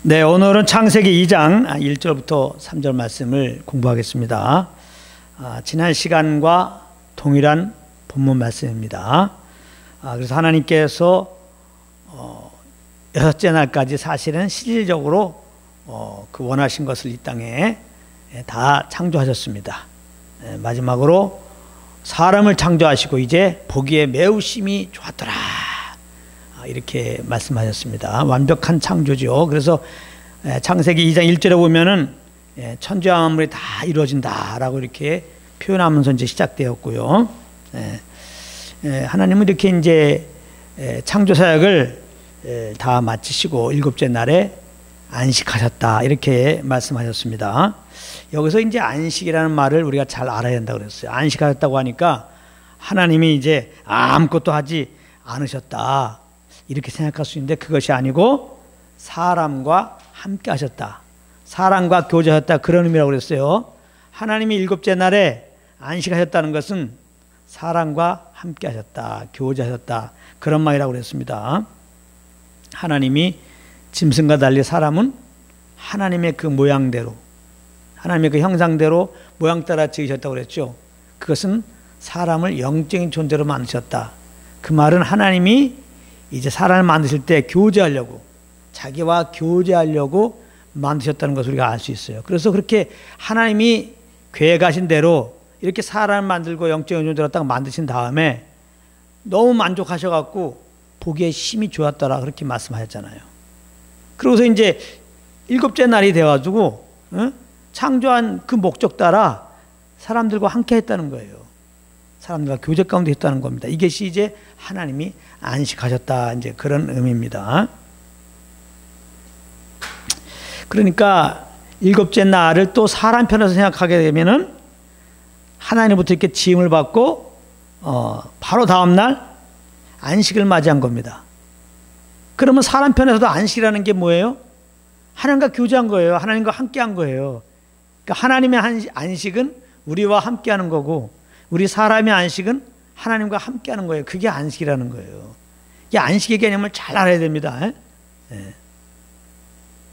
네, 오늘은 창세기 2장 1절부터 3절 말씀을 공부하겠습니다. 지난 시간과 동일한 본문 말씀입니다. 그래서 하나님께서 여섯째 날까지 사실은 실질적으로 그 원하신 것을 이 땅에 다 창조하셨습니다. 마지막으로 사람을 창조하시고 이제 보기에 매우 심히 좋았더라, 이렇게 말씀하셨습니다. 완벽한 창조죠. 그래서 창세기 2장 1절에 보면은 천지와 만물이 다 이루어진다라고 이렇게 표현하면서 이제 시작되었고요. 하나님은 이렇게 이제 창조 사역을 다 마치시고 일곱째 날에 안식하셨다, 이렇게 말씀하셨습니다. 여기서 이제 안식이라는 말을 우리가 잘 알아야 된다고 그랬어요. 안식하셨다고 하니까 하나님이 이제 아무것도 하지 않으셨다, 이렇게 생각할 수 있는데 그것이 아니고 사람과 함께 하셨다, 사람과 교제하셨다, 그런 의미라고 그랬어요. 하나님이 일곱째 날에 안식하셨다는 것은 사람과 함께 하셨다, 교제하셨다, 그런 말이라고 그랬습니다. 하나님이 짐승과 달리 사람은 하나님의 그 모양대로, 하나님의 그 형상대로 모양 따라 지으셨다고 그랬죠. 그것은 사람을 영적인 존재로 만드셨다. 그 말은 하나님이 이제 사람을 만드실 때 교제하려고, 자기와 교제하려고 만드셨다는 것을 우리가 알 수 있어요. 그래서 그렇게 하나님이 계획하신 대로 이렇게 사람을 만들고 영적인 존재로 딱 만드신 다음에 너무 만족하셔갖고 보기에 심히 좋았더라, 그렇게 말씀하셨잖아요. 그러고서 이제 일곱째 날이 되어가지고 창조한 그 목적 따라 사람들과 함께 했다는 거예요. 사람들과 교제 가운데 했다는 겁니다. 이것이 이제 하나님이 안식하셨다, 이제 그런 의미입니다. 그러니까 일곱째 날을 또 사람 편에서 생각하게 되면은 하나님부터 이렇게 지음을 받고 바로 다음 날 안식을 맞이한 겁니다. 그러면 사람 편에서도 안식이라는 게 뭐예요? 하나님과 교제한 거예요. 하나님과 함께한 거예요. 그러니까 하나님의 안식은 우리와 함께하는 거고, 우리 사람의 안식은 하나님과 함께하는 거예요. 그게 안식이라는 거예요. 이 안식의 개념을 잘 알아야 됩니다.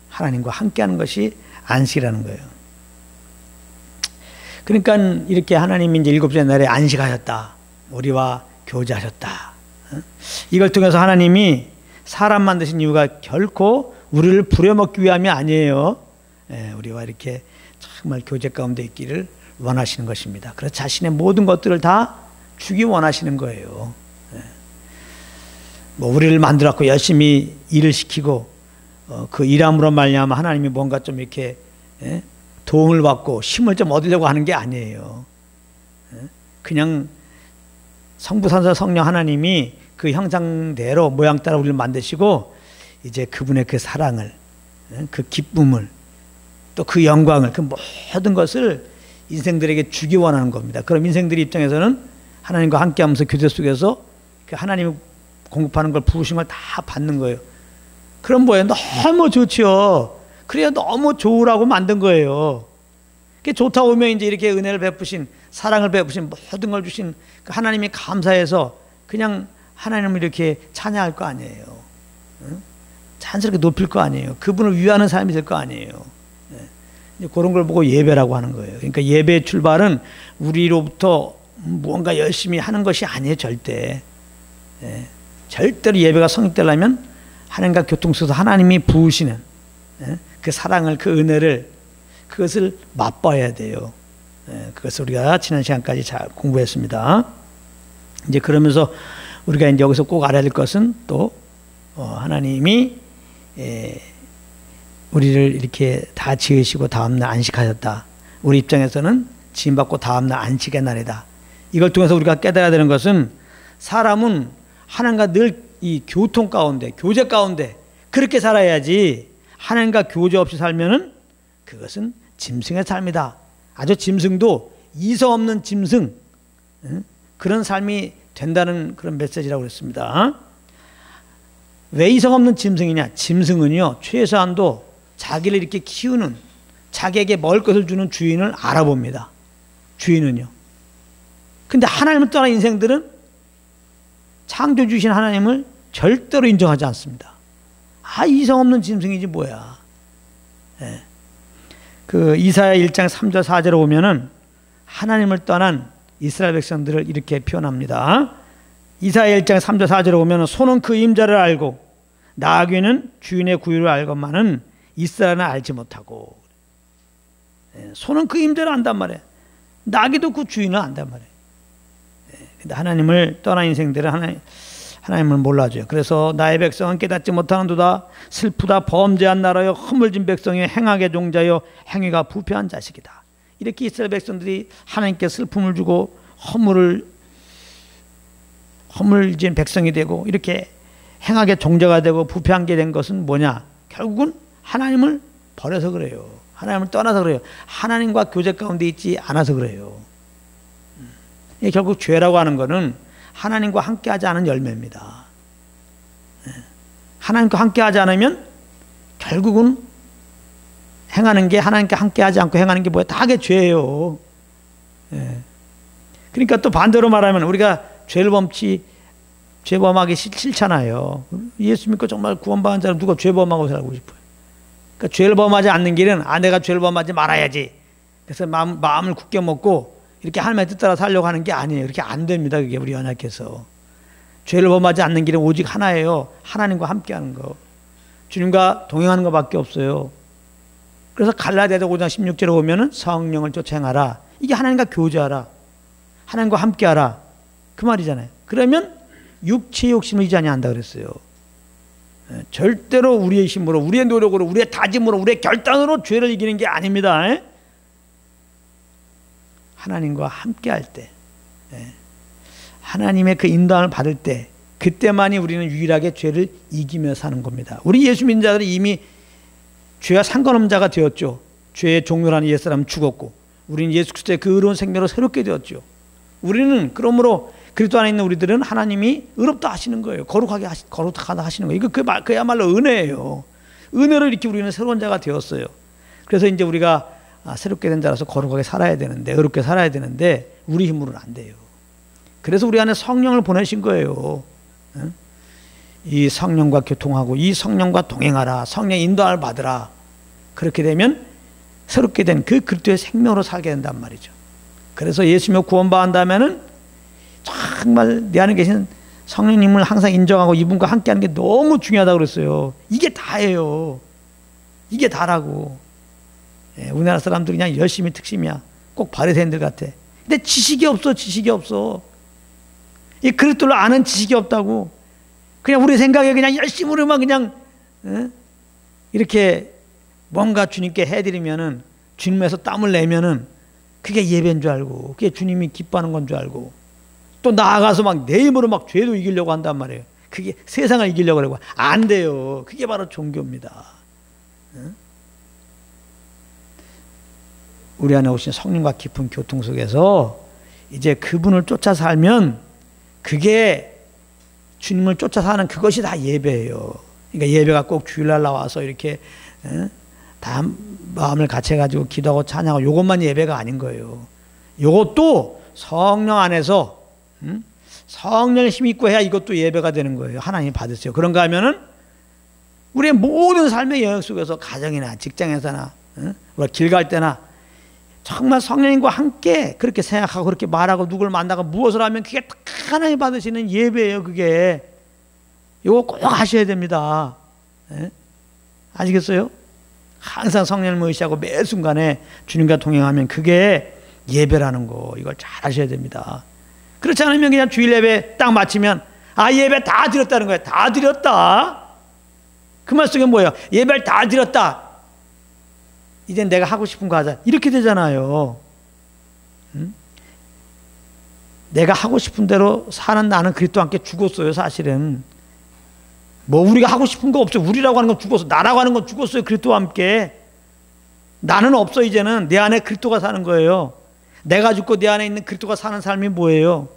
하나님과 함께하는 것이 안식이라는 거예요. 그러니까 이렇게 하나님이 이제 일곱째 날에 안식하셨다, 우리와 교제하셨다. 이걸 통해서 하나님이 사람 만드신 이유가 결코 우리를 부려먹기 위함이 아니에요. 우리와 이렇게 정말 교제 가운데 있기를 원하시는 것입니다. 그래서 자신의 모든 것들을 다 주기 원하시는 거예요. 뭐 우리를 만들었고 열심히 일을 시키고 그 일함으로 말미암아 하나님이 뭔가 좀 이렇게 도움을 받고 힘을 좀 얻으려고 하는 게 아니에요. 그냥 성부성자 성령 하나님이 그 형상대로 모양 따라 우리를 만드시고 이제 그분의 그 사랑을, 그 기쁨을, 또 그 영광을, 그 모든 것을 인생들에게 주기 원하는 겁니다. 그럼 인생들 입장에서는 하나님과 함께하면서 교제 속에서 하나님이 공급하는 걸, 부으신 걸 다 받는 거예요. 그럼 뭐예요? 너무 좋죠. 그래야 너무 좋으라고 만든 거예요. 좋다 보면 이제 이렇게 은혜를 베푸신, 사랑을 베푸신, 모든 걸 주신 그 하나님이 감사해서 그냥 하나님을 이렇게 찬양할 거 아니에요. 자연스럽게 높일 거 아니에요. 그분을 위하는 삶이 될 거 아니에요. 그런 걸 보고 예배라고 하는 거예요. 그러니까 예배의 출발은 우리로부터 무언가 열심히 하는 것이 아니에요. 절대. 절대로 예배가 성립되려면 하나님과 교통 속에서 하나님이 부으시는 그 사랑을, 그 은혜를, 그것을 맛봐야 돼요. 그것을 우리가 지난 시간까지 잘 공부했습니다. 이제 그러면서 우리가 이제 여기서 꼭 알아야 될 것은 또 하나님이 우리를 이렇게 다 지으시고 다음날 안식하셨다. 우리 입장에서는 지음받고 다음날 안식의 날이다. 이걸 통해서 우리가 깨달아야 되는 것은 사람은 하나님과 늘 이 교통 가운데, 교제 가운데 그렇게 살아야지, 하나님과 교제 없이 살면은 그것은 짐승의 삶이다. 아주 짐승도 이성 없는 짐승, 그런 삶이 된다는 그런 메시지라고 그랬습니다. 왜 이성 없는 짐승이냐? 짐승은요, 최소한도 자기를 이렇게 키우는, 자기에게 먹을 것을 주는 주인을 알아봅니다. 주인은요. 근데 하나님을 떠난 인생들은 창조 주신 하나님을 절대로 인정하지 않습니다. 아, 이성 없는 짐승이지 뭐야. 그 이사야 1장 3절 4절에 보면은 하나님을 떠난 이스라엘 백성들을 이렇게 표현합니다. 이사야 1장 3절 4절에 보면은 소는 그 임자를 알고 나귀는 주인의 구유를 알건만은 이스라엘은 알지 못하고. 소는 그 임자를 안단 말이에요. 나귀도 그 주인을 안단 말이에요. 근데 하나님을 떠난 인생들은 하나님을 몰라줘요. 그래서 나의 백성은 깨닫지 못하는도다. 슬프다. 범죄한 나라여 허물진 백성이여 행악의 종자여 행위가 부패한 자식이다. 이렇게 이스라엘 백성들이 하나님께 슬픔을 주고 허물진 백성이 되고 이렇게 행악의 종자가 되고 부패한 게 된 것은 뭐냐? 결국은 하나님을 버려서 그래요. 하나님을 떠나서 그래요. 하나님과 교제 가운데 있지 않아서 그래요. 결국 죄라고 하는 것은 하나님과 함께하지 않은 열매입니다. 하나님과 함께하지 않으면 결국은 행하는 게 하나님과 함께하지 않고 행하는 게 뭐야? 다 그게 죄예요. 그러니까 또 반대로 말하면 우리가 죄를 범하기 싫잖아요. 예수 믿고 정말 구원받은 자는 누가 죄 범하고 살고 싶어요? 그러니까 죄를 범하지 않는 길은 내가 죄를 범하지 말아야지. 그래서 마음을 굳게 먹고 이렇게 하나님의 뜻 따라 살려고 하는 게 아니에요. 그렇게 안 됩니다. 그게 우리 연약해서. 죄를 범하지 않는 길은 오직 하나예요. 하나님과 함께하는 거. 주님과 동행하는 것밖에 없어요. 그래서 갈라디아서 5장 16절에 보면은 성령을 쫓아 행하라. 이게 하나님과 교제하라. 하나님과 함께하라. 그 말이잖아요. 그러면 육체의 욕심을 이지 아니한다 그랬어요. 절대로 우리의 힘으로, 우리의 노력으로, 우리의 다짐으로, 우리의 결단으로 죄를 이기는 게 아닙니다. 하나님과 함께할 때, 하나님의 그 인도함을 받을 때, 그때만이 우리는 유일하게 죄를 이기며 사는 겁니다. 우리 예수 믿는 자들이 이미 죄와 상관없는 자가 되었죠. 죄의 종류라는 옛사람은 죽었고 우리는 예수 그리스도의 그 의로운 생명으로 새롭게 되었죠. 우리는 그러므로 그리스도 안에 있는 우리들은 하나님이 의롭다 하시는 거예요. 거룩하다 하시는 거예요. 이거 그야말로 은혜예요. 은혜로 이렇게 우리는 새로운 자가 되었어요. 그래서 이제 우리가 새롭게 된 자라서 거룩하게 살아야 되는데, 의롭게 살아야 되는데 우리 힘으로는 안 돼요. 그래서 우리 안에 성령을 보내신 거예요. 이 성령과 교통하고 이 성령과 동행하라. 성령 인도함을 받으라. 그렇게 되면 새롭게 된 그 그리스도의 생명으로 살게 된단 말이죠. 그래서 예수님을 구원받는다면은 정말 내 안에 계신 성령님을 항상 인정하고 이분과 함께하는 게 너무 중요하다고 그랬어요. 이게 다예요. 이게 다라고. 우리나라 사람들이 그냥 열심히 특심이야. 꼭 바리새인들 같아. 근데 지식이 없어. 이 그리스도를 아는 지식이 없다고. 그냥 우리 생각에 그냥 열심히 우리만 그냥 이렇게 뭔가 주님께 해드리면은, 주님에서 땀을 내면은 그게 예배인 줄 알고, 그게 주님이 기뻐하는 건 줄 알고, 또 나아가서 막 내 힘으로 막 죄도 이기려고 한단 말이에요. 그게 세상을 이기려고 그러고 안 돼요. 그게 바로 종교입니다. 우리 안에 오신 성령과 깊은 교통 속에서 이제 그분을 쫓아 살면 그게 주님을 쫓아 사는 그것이 다 예배예요. 그러니까 예배가 꼭 주일날 나와서 이렇게 다 마음을 같이 해가지고 기도하고 찬양하고 요것만 예배가 아닌 거예요. 요것도 성령 안에서 성령을 힘입고 해야 이것도 예배가 되는 거예요. 하나님이 받으세요. 그런가 하면은 우리의 모든 삶의 영역 속에서 가정이나 직장에서나 우리가 길 갈 때나 정말 성령님과 함께 그렇게 생각하고 그렇게 말하고 누굴 만나고 무엇을 하면 그게 딱 하나님 받으시는 예배예요. 그게 이거 꼭 하셔야 됩니다. 아시겠어요? 항상 성령님을 의시하고 매 순간에 주님과 동행하면 그게 예배라는 거, 이걸 잘 하셔야 됩니다. 그렇지 않으면 그냥 주일 예배 딱 마치면 예배 다 드렸다는 거예요. 다 드렸다. 그 말 속에 뭐예요? 예배를 다 드렸다. 이제 내가 하고 싶은 거 하자. 이렇게 되잖아요. 내가 하고 싶은 대로 사는 나는 그리스도와 함께 죽었어요. 사실은 뭐 우리가 하고 싶은 거 없어요. 우리라고 하는 건 죽었어. 나라고 하는 건 죽었어요. 그리스도와 함께. 나는 없어. 이제는 내 안에 그리스도가 사는 거예요. 내가 죽고 내 안에 있는 그리스도가 사는 삶이 뭐예요?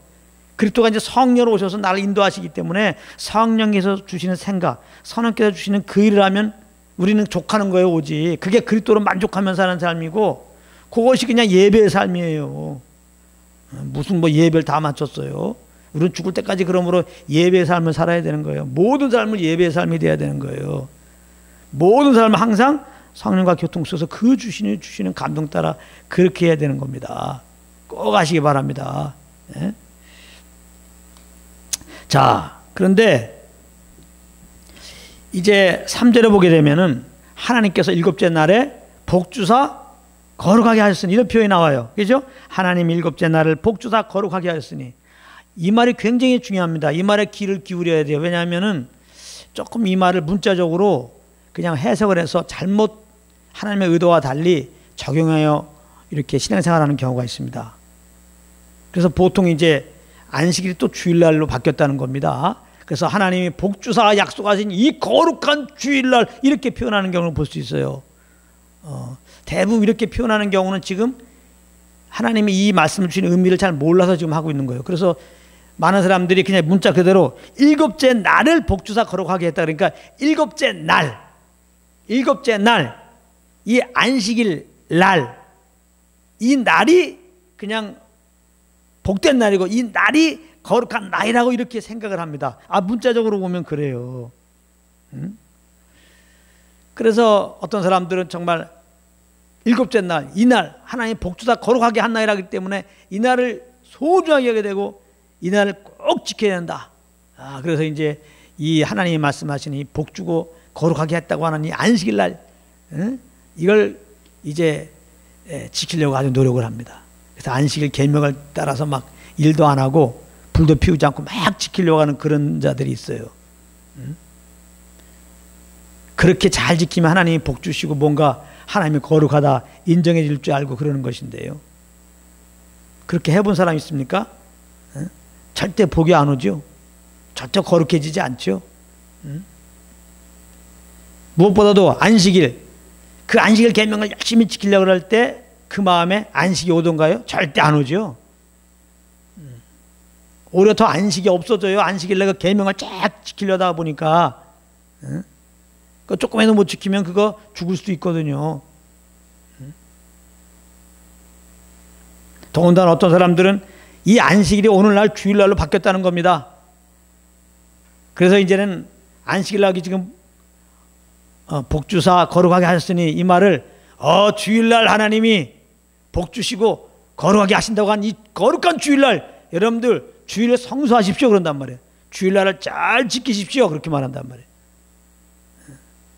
그리스도가 이제 성령으로 오셔서 나를 인도하시기 때문에 성령께서 주시는 생각, 성령께서 주시는 그 일을 하면 우리는 족하는 거예요. 오직 그게 그리스도로 만족하면서 사는 삶이고, 그것이 그냥 예배의 삶이에요. 무슨 뭐 예배를 다 마쳤어요. 우리는 죽을 때까지 그러므로 예배의 삶을 살아야 되는 거예요. 모든 삶을 예배의 삶이 돼야 되는 거예요. 모든 삶을 항상 성령과 교통 속에서 그 주시는 감동 따라 그렇게 해야 되는 겁니다. 꼭 아시기 바랍니다. 예? 자, 그런데 이제 3절에 보게 되면은 하나님께서 일곱째 날에 복주사 거룩하게 하셨으니 이런 표현이 나와요. 그죠? 하나님 일곱째 날을 복주사 거룩하게 하셨으니 이 말이 굉장히 중요합니다. 이 말에 귀를 기울여야 돼요. 왜냐하면은 조금 이 말을 문자적으로 그냥 해석을 해서 잘못 하나님의 의도와 달리 적용하여 이렇게 신앙생활하는 경우가 있습니다. 그래서 보통 이제 안식일이 또 주일날로 바뀌었다는 겁니다. 그래서 하나님이 복주사 약속하신 이 거룩한 주일날 이렇게 표현하는 경우를 볼 수 있어요. 대부분 이렇게 표현하는 경우는 지금 하나님이 이 말씀을 주신 의미를 잘 몰라서 지금 하고 있는 거예요. 그래서 많은 사람들이 그냥 문자 그대로 일곱째 날을 복주사 거룩하게 했다. 그러니까 일곱째 날, 이 안식일 날, 이 날이 그냥 복된 날이고 이 날이 거룩한 날이라고 이렇게 생각을 합니다. 문자적으로 보면 그래요. 그래서 어떤 사람들은 정말 일곱째 날, 이 날 하나님 복주사 거룩하게 한 날이라기 때문에 이 날을 소중하게 하게 되고 이 날을 꼭 지켜야 한다. 그래서 이제 이 하나님이 말씀하신 이 복주고 거룩하게 했다고 하는 이 안식일 날, 이걸 이제 지키려고 아주 노력을 합니다. 그래서 안식일 계명을 따라서 막 일도 안 하고 불도 피우지 않고 막 지키려고 하는 그런 자들이 있어요. 그렇게 잘 지키면 하나님이 복 주시고 뭔가 하나님이 거룩하다 인정해 줄 줄 알고 그러는 것인데요. 그렇게 해본 사람 있습니까? 절대 복이 안 오죠. 절대 거룩해지지 않죠. 무엇보다도 안식일, 그 안식일 계명을 열심히 지키려고 할 때 그 마음에 안식이 오던가요? 절대 안 오죠. 오히려 더 안식이 없어져요. 안식일 내가 계명을 쫙 지키려다 보니까 그 조금이라도 못 지키면 그거 죽을 수도 있거든요. 더군다나 어떤 사람들은 이 안식일이 오늘날 주일날로 바뀌었다는 겁니다. 그래서 이제는 안식일날이 지금 복주사 거룩하게 하셨으니 이 말을 주일날 하나님이 복 주시고 거룩하게 하신다고 한 이 거룩한 주일날 여러분들 주일을 성수하십시오 그런단 말이에요. 주일날을 잘 지키십시오 그렇게 말한단 말이에요.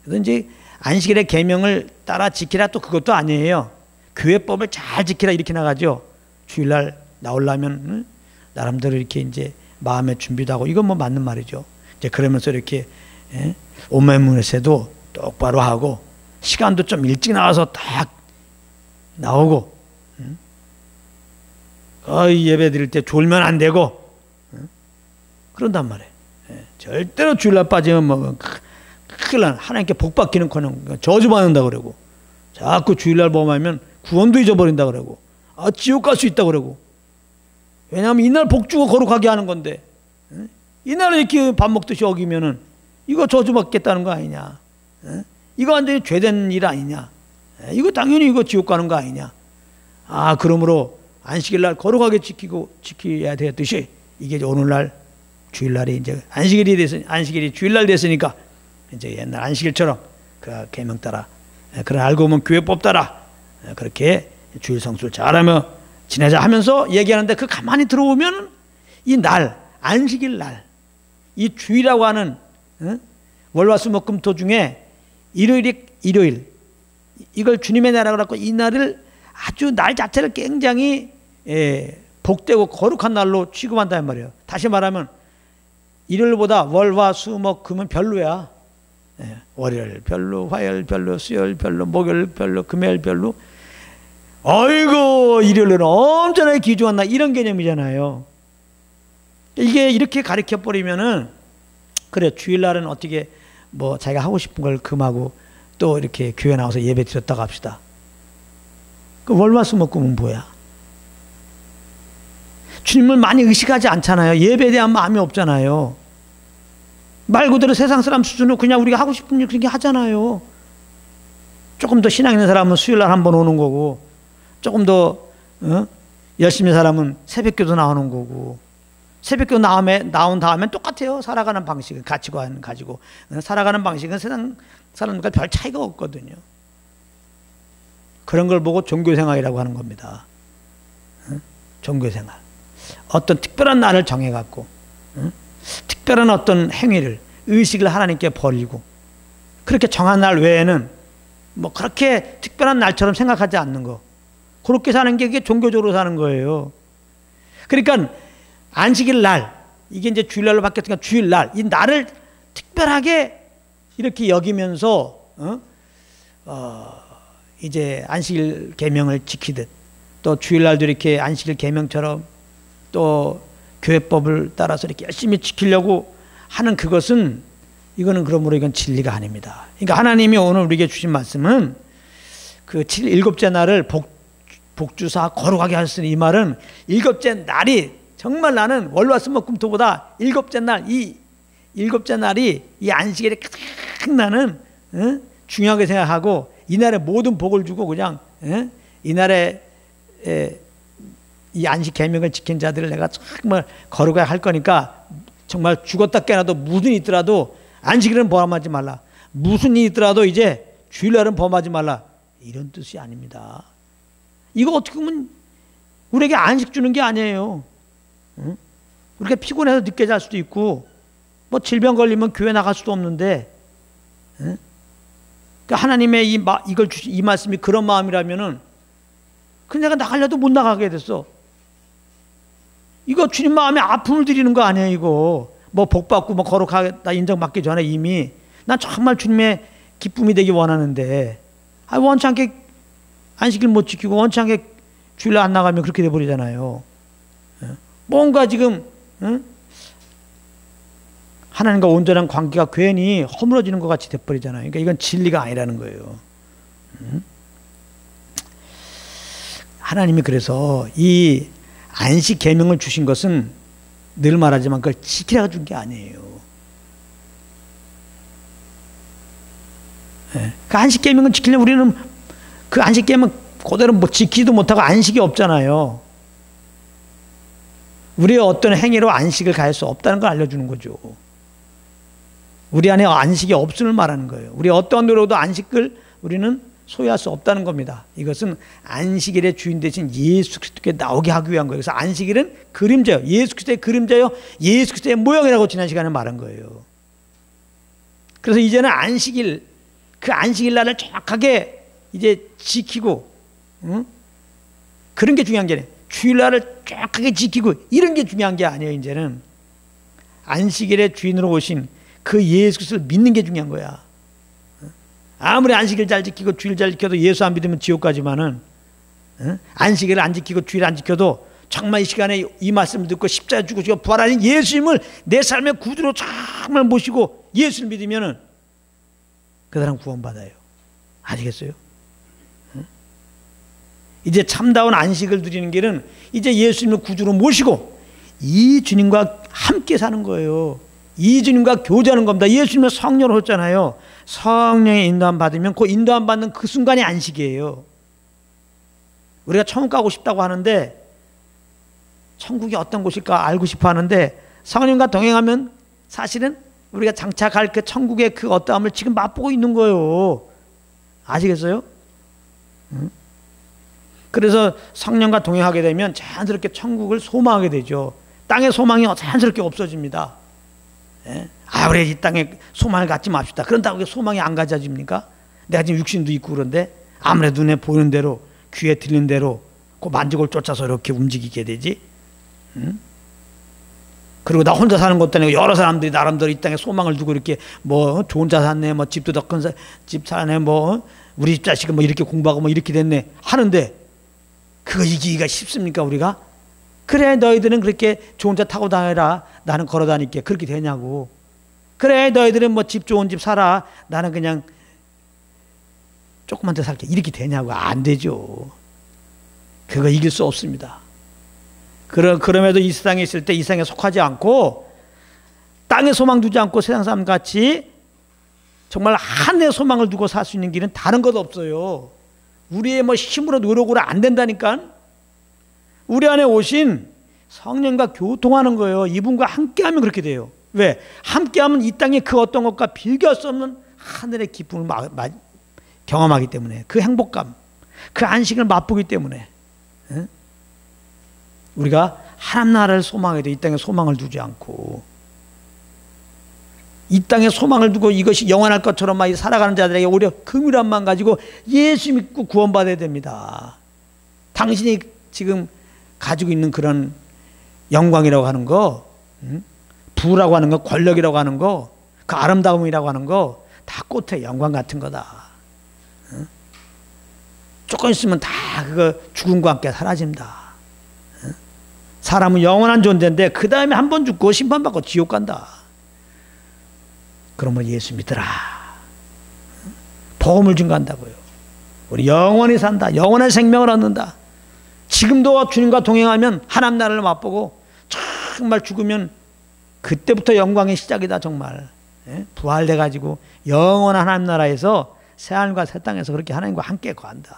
그래서 이제 안식일의 계명을 따라 지키라 또 그것도 아니에요. 교회법을 잘 지키라 이렇게 나가죠. 주일날 나오려면 나름대로 이렇게 이제 마음의 준비도 하고 이건 뭐 맞는 말이죠. 이제 그러면서 이렇게 옷매무새도 똑바로 하고 시간도 좀 일찍 나와서 딱 나오고 예배 드릴 때 졸면 안 되고 그런단 말이에요. 절대로 주일날 빠지면 뭐 큰일 나. 하나님께 복 받기는커녕 저주받는다 그러고 자꾸 주일날 범하면 구원도 잊어버린다 그러고 지옥 갈 수 있다 그러고 왜냐하면 이날 복 주고 거룩하게 하는 건데 이날에 이렇게 밥 먹듯이 어기면은 이거 저주받겠다는 거 아니냐. 이거 완전히 죄된 일 아니냐. 이거 당연히 이거 지옥 가는 거 아니냐. 그러므로 안식일날 거룩하게 지켜야 되듯이 이게 오늘날 주일날이 이제 안식일이 주일날 됐으니까 이제 옛날 안식일처럼 그 계명 따라 그런 알고 보면 교회법 따라 그렇게 주일 성수를 잘하며 지내자 하면서 얘기하는데 그 가만히 들어보면 이 날 안식일 날 이 주일이라고 하는 월화수목금토 중에 일요일 이걸 주님의 날이라고 하고 이 날을 아주 날 자체를 굉장히 복되고 거룩한 날로 취급한다는 말이에요. 다시 말하면 일요일보다 월화수목금은 별로야. 월요일 별로, 화요일 별로, 수요일 별로, 목요일 별로, 금요일 별로. 어이구 일요일은 엄청나게 귀중한 날 이런 개념이잖아요. 이게 이렇게 가르쳐 버리면은 그래 주일날은 어떻게 뭐 자기가 하고 싶은 걸 금하고 또 이렇게 교회 나와서 예배 드렸다고 합시다. 그 월화수목금은 뭐야? 주님을 많이 의식하지 않잖아요. 예배에 대한 마음이 없잖아요. 말 그대로 세상 사람 수준으로 그냥 우리가 하고 싶은 일 그렇게 하잖아요. 조금 더 신앙 있는 사람은 수요일날 한번 오는 거고 조금 더 열심히 사람은 새벽기도 나오는 거고 새벽기도 나온 다음엔 똑같아요. 살아가는 방식은 가치관 가지고 살아가는 방식은 세상 사람들과 별 차이가 없거든요. 그런 걸 보고 종교생활이라고 하는 겁니다. 종교생활. 어떤 특별한 날을 정해갖고 특별한 어떤 행위를, 의식을 하나님께 버리고 그렇게 정한 날 외에는 뭐 그렇게 특별한 날처럼 생각하지 않는 거, 그렇게 사는 게 그게 종교적으로 사는 거예요. 그러니까 안식일 날, 이게 이제 주일날로 바뀌었으니까 주일날, 이 날을 특별하게 이렇게 여기면서 이제 안식일 계명을 지키듯, 또 주일날도 이렇게 안식일 계명처럼 또 교회법을 따라서 이렇게 열심히 지키려고 하는 그것은, 이거는 그러므로 이건 진리가 아닙니다. 그러니까 하나님이 오늘 우리에게 주신 말씀은 그 일곱째 날을 복주사 거룩하게 하셨으니, 이 말은 일곱째 날이 정말 나는 월화수목금토보다 일곱째 날이 이 안식일에 가장 나는 중요하게 생각하고, 이날에 모든 복을 주고 그냥 이날에 이 안식 계명을 지킨 자들을 내가 정말 거룩하게 할 거니까 정말 죽었다 깨어나도 무슨 일이 있더라도 안식일은 범하지 말라, 무슨 일이 있더라도 이제 주일날은 범하지 말라, 이런 뜻이 아닙니다. 이거 어떻게 보면 우리에게 안식 주는 게 아니에요. 우리가 피곤해서 늦게 잘 수도 있고 뭐 질병 걸리면 교회 나갈 수도 없는데, 그러니까 하나님의 이걸 주신 이 말씀이 그런 마음이라면은 그 내가 나가려도 못 나가게 됐어. 이거 주님 마음에 아픔을 드리는 거 아니에요. 이거 뭐 복 받고 뭐 거룩하다 인정받기 전에 이미 난 정말 주님의 기쁨이 되기 원하는데, 원치 않게 안식일 못 지키고 원치 않게 주일날 안 나가면 그렇게 돼 버리잖아요. 뭔가 지금 하나님과 온전한 관계가 괜히 허물어지는 것 같이 돼 버리잖아요. 그러니까 이건 진리가 아니라는 거예요. 하나님이 그래서 이 안식 계명을 주신 것은 늘 말하지만 그걸 지키라고 준 게 아니에요. 그 안식 계명을 지키려면 우리는 그 안식 계명 그대로 뭐 지키지도 못하고 안식이 없잖아요. 우리의 어떤 행위로 안식을 가할 수 없다는 걸 알려주는 거죠. 우리 안에 안식이 없음을 말하는 거예요. 우리 어떠한 노력도 안식을 우리는 소유할 수 없다는 겁니다. 이것은 안식일의 주인 대신 예수 그리스도께 나오게 하기 위한 거예요. 그래서 안식일은 그림자요, 예수 그리스도의 그림자요, 예수 그리스도의 모형이라고 지난 시간에 말한 거예요. 그래서 이제는 안식일, 그 안식일 날을 정확하게 이제 지키고, 그런 게 중요한 게 아니에요. 주일날을 정확하게 지키고 이런 게 중요한 게 아니에요. 이제는 안식일의 주인으로 오신 그 예수 그리스도를 믿는 게 중요한 거야. 아무리 안식일 잘 지키고 주일 잘 지켜도 예수 안 믿으면 지옥 가지만은, 안식일을 안 지키고 주일 안 지켜도 정말 이 시간에 이 말씀을 듣고 십자가 죽으시고 부활하신 예수님을 내 삶의 구주로 정말 모시고 예수를 믿으면은 그 사람 구원받아요. 아시겠어요? 이제 참다운 안식을 누리는 길은 이제 예수님을 구주로 모시고 이 주님과 함께 사는 거예요. 이 주님과 교제하는 겁니다. 예수님은 성령을 줬잖아요. 성령의 인도함 받으면 그 인도함 받는 그 순간이 안식이에요. 우리가 천국 가고 싶다고 하는데, 천국이 어떤 곳일까 알고 싶어 하는데, 성령과 동행하면 사실은 우리가 장착할 그 천국의 그 어떠함을 지금 맛보고 있는 거예요. 아시겠어요? 그래서 성령과 동행하게 되면 자연스럽게 천국을 소망하게 되죠. 땅의 소망이 자연스럽게 없어집니다. 우리 이 땅에 소망을 갖지 맙시다. 그런다고 소망이 안 가져집니까? 내가 지금 육신도 있고 그런데 아무래도 눈에 보이는 대로, 귀에 들리는 대로 그 만족을 쫓아서 이렇게 움직이게 되지. 그리고 나 혼자 사는 것도 아니고 여러 사람들이 나름대로 이 땅에 소망을 두고 이렇게 뭐 좋은 자 샀네, 뭐 집도 더 큰 집 사네, 뭐 우리 집 자식은 뭐 이렇게 공부하고 뭐 이렇게 됐네 하는데, 그거 이기기가 쉽습니까 우리가? 그래 너희들은 그렇게 좋은 차 타고 다녀라, 나는 걸어 다닐게, 그렇게 되냐고. 그래 너희들은 뭐 집 좋은 집 살아, 나는 그냥 조금만 더 살게, 이렇게 되냐고. 안 되죠. 그거 이길 수 없습니다. 그럼에도 이 세상에 있을 때 이 세상에 속하지 않고 땅에 소망 두지 않고 세상 사람 같이 정말 하늘의 소망을 두고 살 수 있는 길은 다른 것 없어요. 우리의 뭐 힘으로 노력으로 안 된다니까. 우리 안에 오신 성령과 교통하는 거예요. 이분과 함께하면 그렇게 돼요. 왜? 함께하면 이 땅의 그 어떤 것과 비교할 수 없는 하늘의 기쁨을 경험하기 때문에, 그 행복감, 그 안식을 맛보기 때문에 우리가 하나님 나라를 소망해야 돼. 이 땅에 소망을 두지 않고, 이 땅에 소망을 두고 이것이 영원할 것처럼 막 살아가는 자들에게 오히려 긍휼함만 가지고 예수 믿고 구원받아야 됩니다. 당신이 지금 가지고 있는 그런 영광이라고 하는 거, 부라고 하는 거, 권력이라고 하는 거, 그 아름다움이라고 하는 거 다 꽃의 영광 같은 거다. 조금 있으면 다 그거 죽음과 함께 사라집니다. 사람은 영원한 존재인데 그 다음에 한 번 죽고 심판받고 지옥 간다. 그러면 예수 믿으라. 복음을 증거한다고요. 우리 영원히 산다. 영원한 생명을 얻는다. 지금도 주님과 동행하면 하나님 나라를 맛보고 정말 죽으면 그때부터 영광의 시작이다. 정말 부활돼가지고 영원한 하나님 나라에서 새하늘과 새 땅에서 그렇게 하나님과 함께 거한다.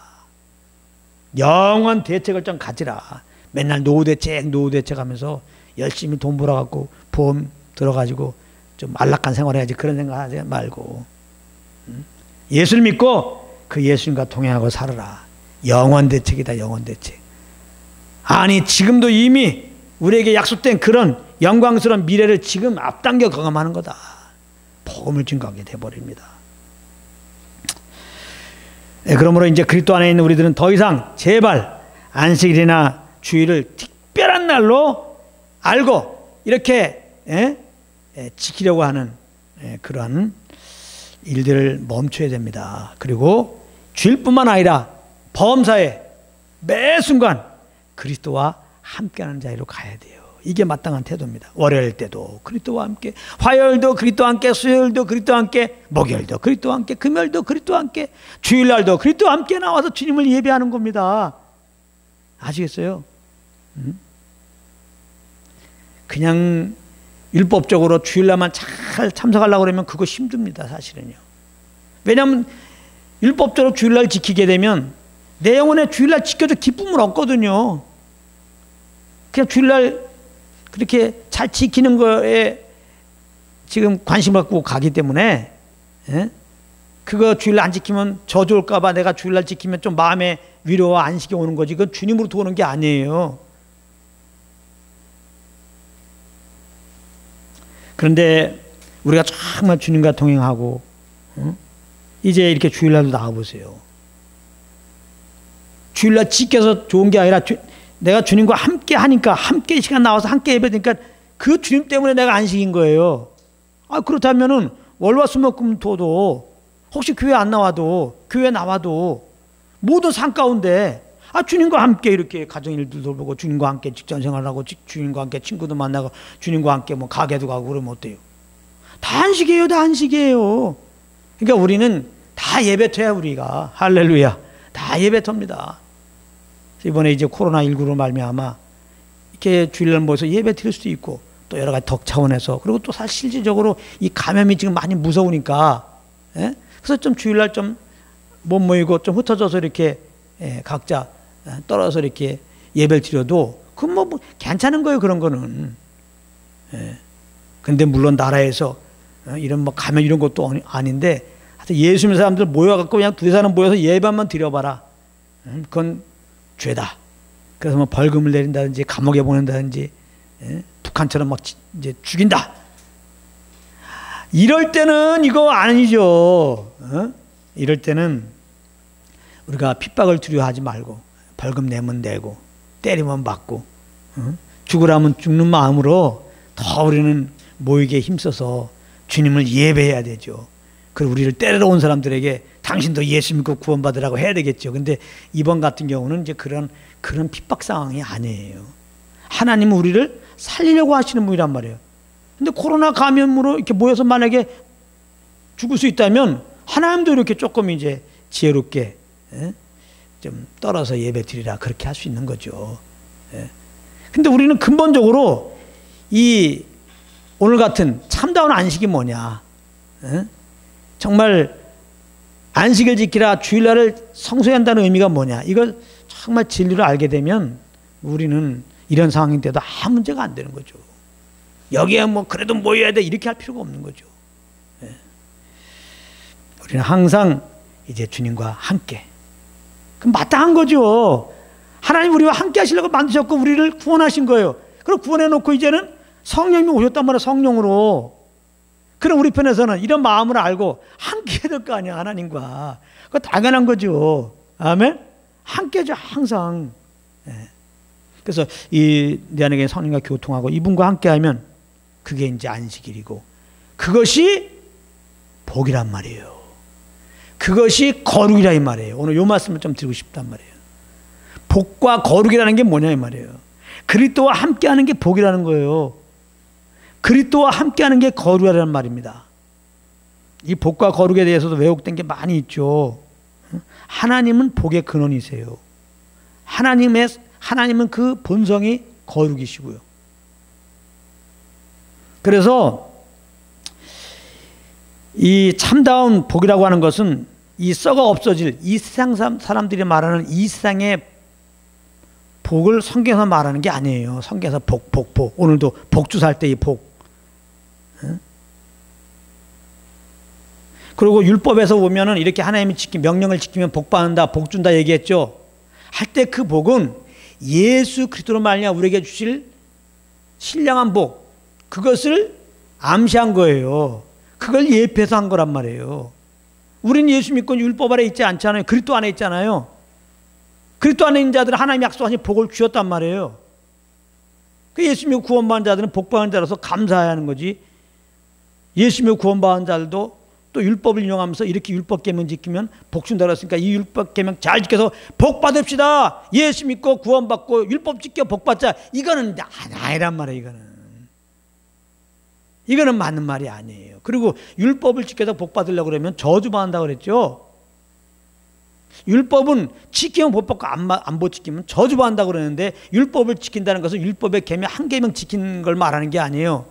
영원 대책을 좀 가지라. 맨날 노후 대책 하면서 열심히 돈 벌어갖고 보험 들어가지고 좀 안락한 생활해야지, 그런 생각하지 말고 예수를 믿고 그 예수님과 동행하고 살아라. 영원 대책이다. 영원 대책. 아니 지금도 이미 우리에게 약속된 그런 영광스러운 미래를 지금 앞당겨 경험하는 거다. 복음을 증거하게 돼버립니다. 그러므로 이제 그리스도 안에 있는 우리들은 더 이상 제발 안식일이나 주일을 특별한 날로 알고 이렇게 지키려고 하는 그러한 일들을 멈춰야 됩니다. 그리고 주일뿐만 아니라 범사에 매 순간 그리스도와 함께하는 자리로 가야 돼요. 이게 마땅한 태도입니다. 월요일 때도 그리스도와 함께, 화요일도 그리스도와 함께, 수요일도 그리스도와 함께, 목요일도 그리스도와 함께, 금요일도 그리스도와 함께, 주일날도 그리스도와 함께 나와서 주님을 예배하는 겁니다. 아시겠어요? 그냥 율법적으로 주일날만 잘 참석하려고 그러면 그거 힘듭니다. 사실은요. 왜냐하면 율법적으로 주일날 지키게 되면 내 영혼에 주일날 지켜서 기쁨을 얻거든요. 그냥 주일날 그렇게 잘 지키는 거에 지금 관심을 갖고 가기 때문에 그거 주일날 안 지키면 저주 올까 봐 내가 주일날 지키면 좀 마음에 위로와 안식이 오는 거지, 그건 주님으로부터 오는 게 아니에요. 그런데 우리가 정말 주님과 동행하고 이제 이렇게 주일날도 나와보세요. 주일날 지켜서 좋은 게 아니라 내가 주님과 함께 하니까, 함께 시간 나와서 함께 예배드니까 그 주님 때문에 내가 안식인 거예요. 그렇다면은 월화수목금토도 혹시 교회 안 나와도, 교회 나와도 모든 삶 가운데 주님과 함께 이렇게 가정일도 돌보고, 주님과 함께 직장생활하고, 주님과 함께 친구도 만나고, 주님과 함께 뭐 가게도 가고 그러면 어때요? 다 안식이에요. 다 안식이에요. 그러니까 우리는 다 예배터야. 우리가 할렐루야, 다 예배터입니다. 이번에 이제 코로나19로 말미암아 이렇게 주일날 모여서 예배 드릴 수도 있고, 또 여러 가지 덕 차원에서, 그리고 또 사실 실질적으로 이 감염이 지금 많이 무서우니까, 그래서 좀 주일날 좀 못 모이고 좀 흩어져서 이렇게 각자 떨어져서 이렇게 예배를 드려도 그건 뭐 괜찮은 거예요. 그런 거는. 근데 물론 나라에서 이런 뭐 감염 이런 것도 아닌데, 하여튼 예수 믿는 사람들 모여갖고 그냥 두세 사람 모여서 예배만 드려봐라. 그건 죄다. 그래서 뭐 벌금을 내린다든지 감옥에 보낸다든지, 북한처럼 막 이제 죽인다. 이럴 때는 이거 아니죠. 이럴 때는 우리가 핍박을 두려워하지 말고 벌금 내면 내고 때리면 맞고 죽으라면 죽는 마음으로 더 우리는 모이게 힘써서 주님을 예배해야 되죠. 그리고 우리를 때리러 온 사람들에게 당신도 예수 믿고 구원받으라고 해야 되겠죠. 근데 이번 같은 경우는 이제 그런 핍박 상황이 아니에요. 하나님은 우리를 살리려고 하시는 분이란 말이에요. 근데 코로나 감염으로 이렇게 모여서 만약에 죽을 수 있다면 하나님도 이렇게 조금 이제 지혜롭게 좀 떨어서 예배 드리라, 그렇게 할 수 있는 거죠. 근데 우리는 근본적으로 이 오늘 같은 참다운 안식이 뭐냐, 정말 안식을 지키라, 주일날을 성소해야 한다는 의미가 뭐냐, 이걸 정말 진리를 알게 되면 우리는 이런 상황인데도 아무 문제가 안 되는 거죠. 여기에 뭐 그래도 모여야 돼 이렇게 할 필요가 없는 거죠. 우리는 항상 이제 주님과 함께 그럼 마땅한 거죠. 하나님 우리와 함께 하시려고 만드셨고 우리를 구원하신 거예요. 그럼 구원해 놓고 이제는 성령님이 오셨단 말이에요. 성령으로. 그럼 우리 편에서는 이런 마음을 알고 함께 해야 될 거 아니야, 하나님과. 그거 당연한 거죠. 아멘. 함께 하죠, 항상. 예. 그래서 내 안에 성령과 교통하고 이분과 함께 하면 그게 이제 안식일이고, 그것이 복이란 말이에요. 그것이 거룩이라 이 말이에요. 오늘 이 말씀을 좀 드리고 싶단 말이에요. 복과 거룩이라는 게 뭐냐 이 말이에요. 그리스도와 함께하는 게 복이라는 거예요. 그리스도와 함께하는 게 거룩이라는 말입니다. 이 복과 거룩에 대해서도 왜곡된 게 많이 있죠. 하나님은 복의 근원이세요. 하나님은 그 본성이 거룩이시고요. 그래서 이 참다운 복이라고 하는 것은 이 썩어 없어질 이 세상 사람들이 말하는 이 세상의 복을 성경에서 말하는 게 아니에요. 성경에서 복. 오늘도 복주 살 때 이 복. 그리고 율법에서 보면은 이렇게 하나님이 명령을 지키면 복 받는다, 복 준다 얘기했죠. 할 때 그 복은 예수 그리스도로 말미암아 우리에게 주실 신령한 복, 그것을 암시한 거예요. 그걸 예표해서 한 거란 말이에요. 우리는 예수 믿고 율법 아래 있지 않잖아요. 그리스도 안에 있잖아요. 그리스도 안에 있는 자들은 하나님이 약속하신 복을 주셨단 말이에요. 그 예수 믿고 구원받은 자들은 복받은 자로서 감사해야 하는 거지. 예수 믿고 구원받은 자들도 또 율법을 인용하면서 이렇게 율법 계명 지키면 복 준다고 했으니까 이 율법 계명 잘 지켜서 복 받읍시다. 예수 믿고 구원받고 율법 지켜 복 받자. 이거는 아니란 말이에요. 이거는 맞는 말이 아니에요. 그리고 율법을 지켜서 복 받으려고 그러면 저주받는다고 그랬죠. 율법은 지키면 복 받고 안 못 지키면 저주받는다고 그러는데, 율법을 지킨다는 것은 율법의 계명 한 계명 지키는 걸 말하는 게 아니에요.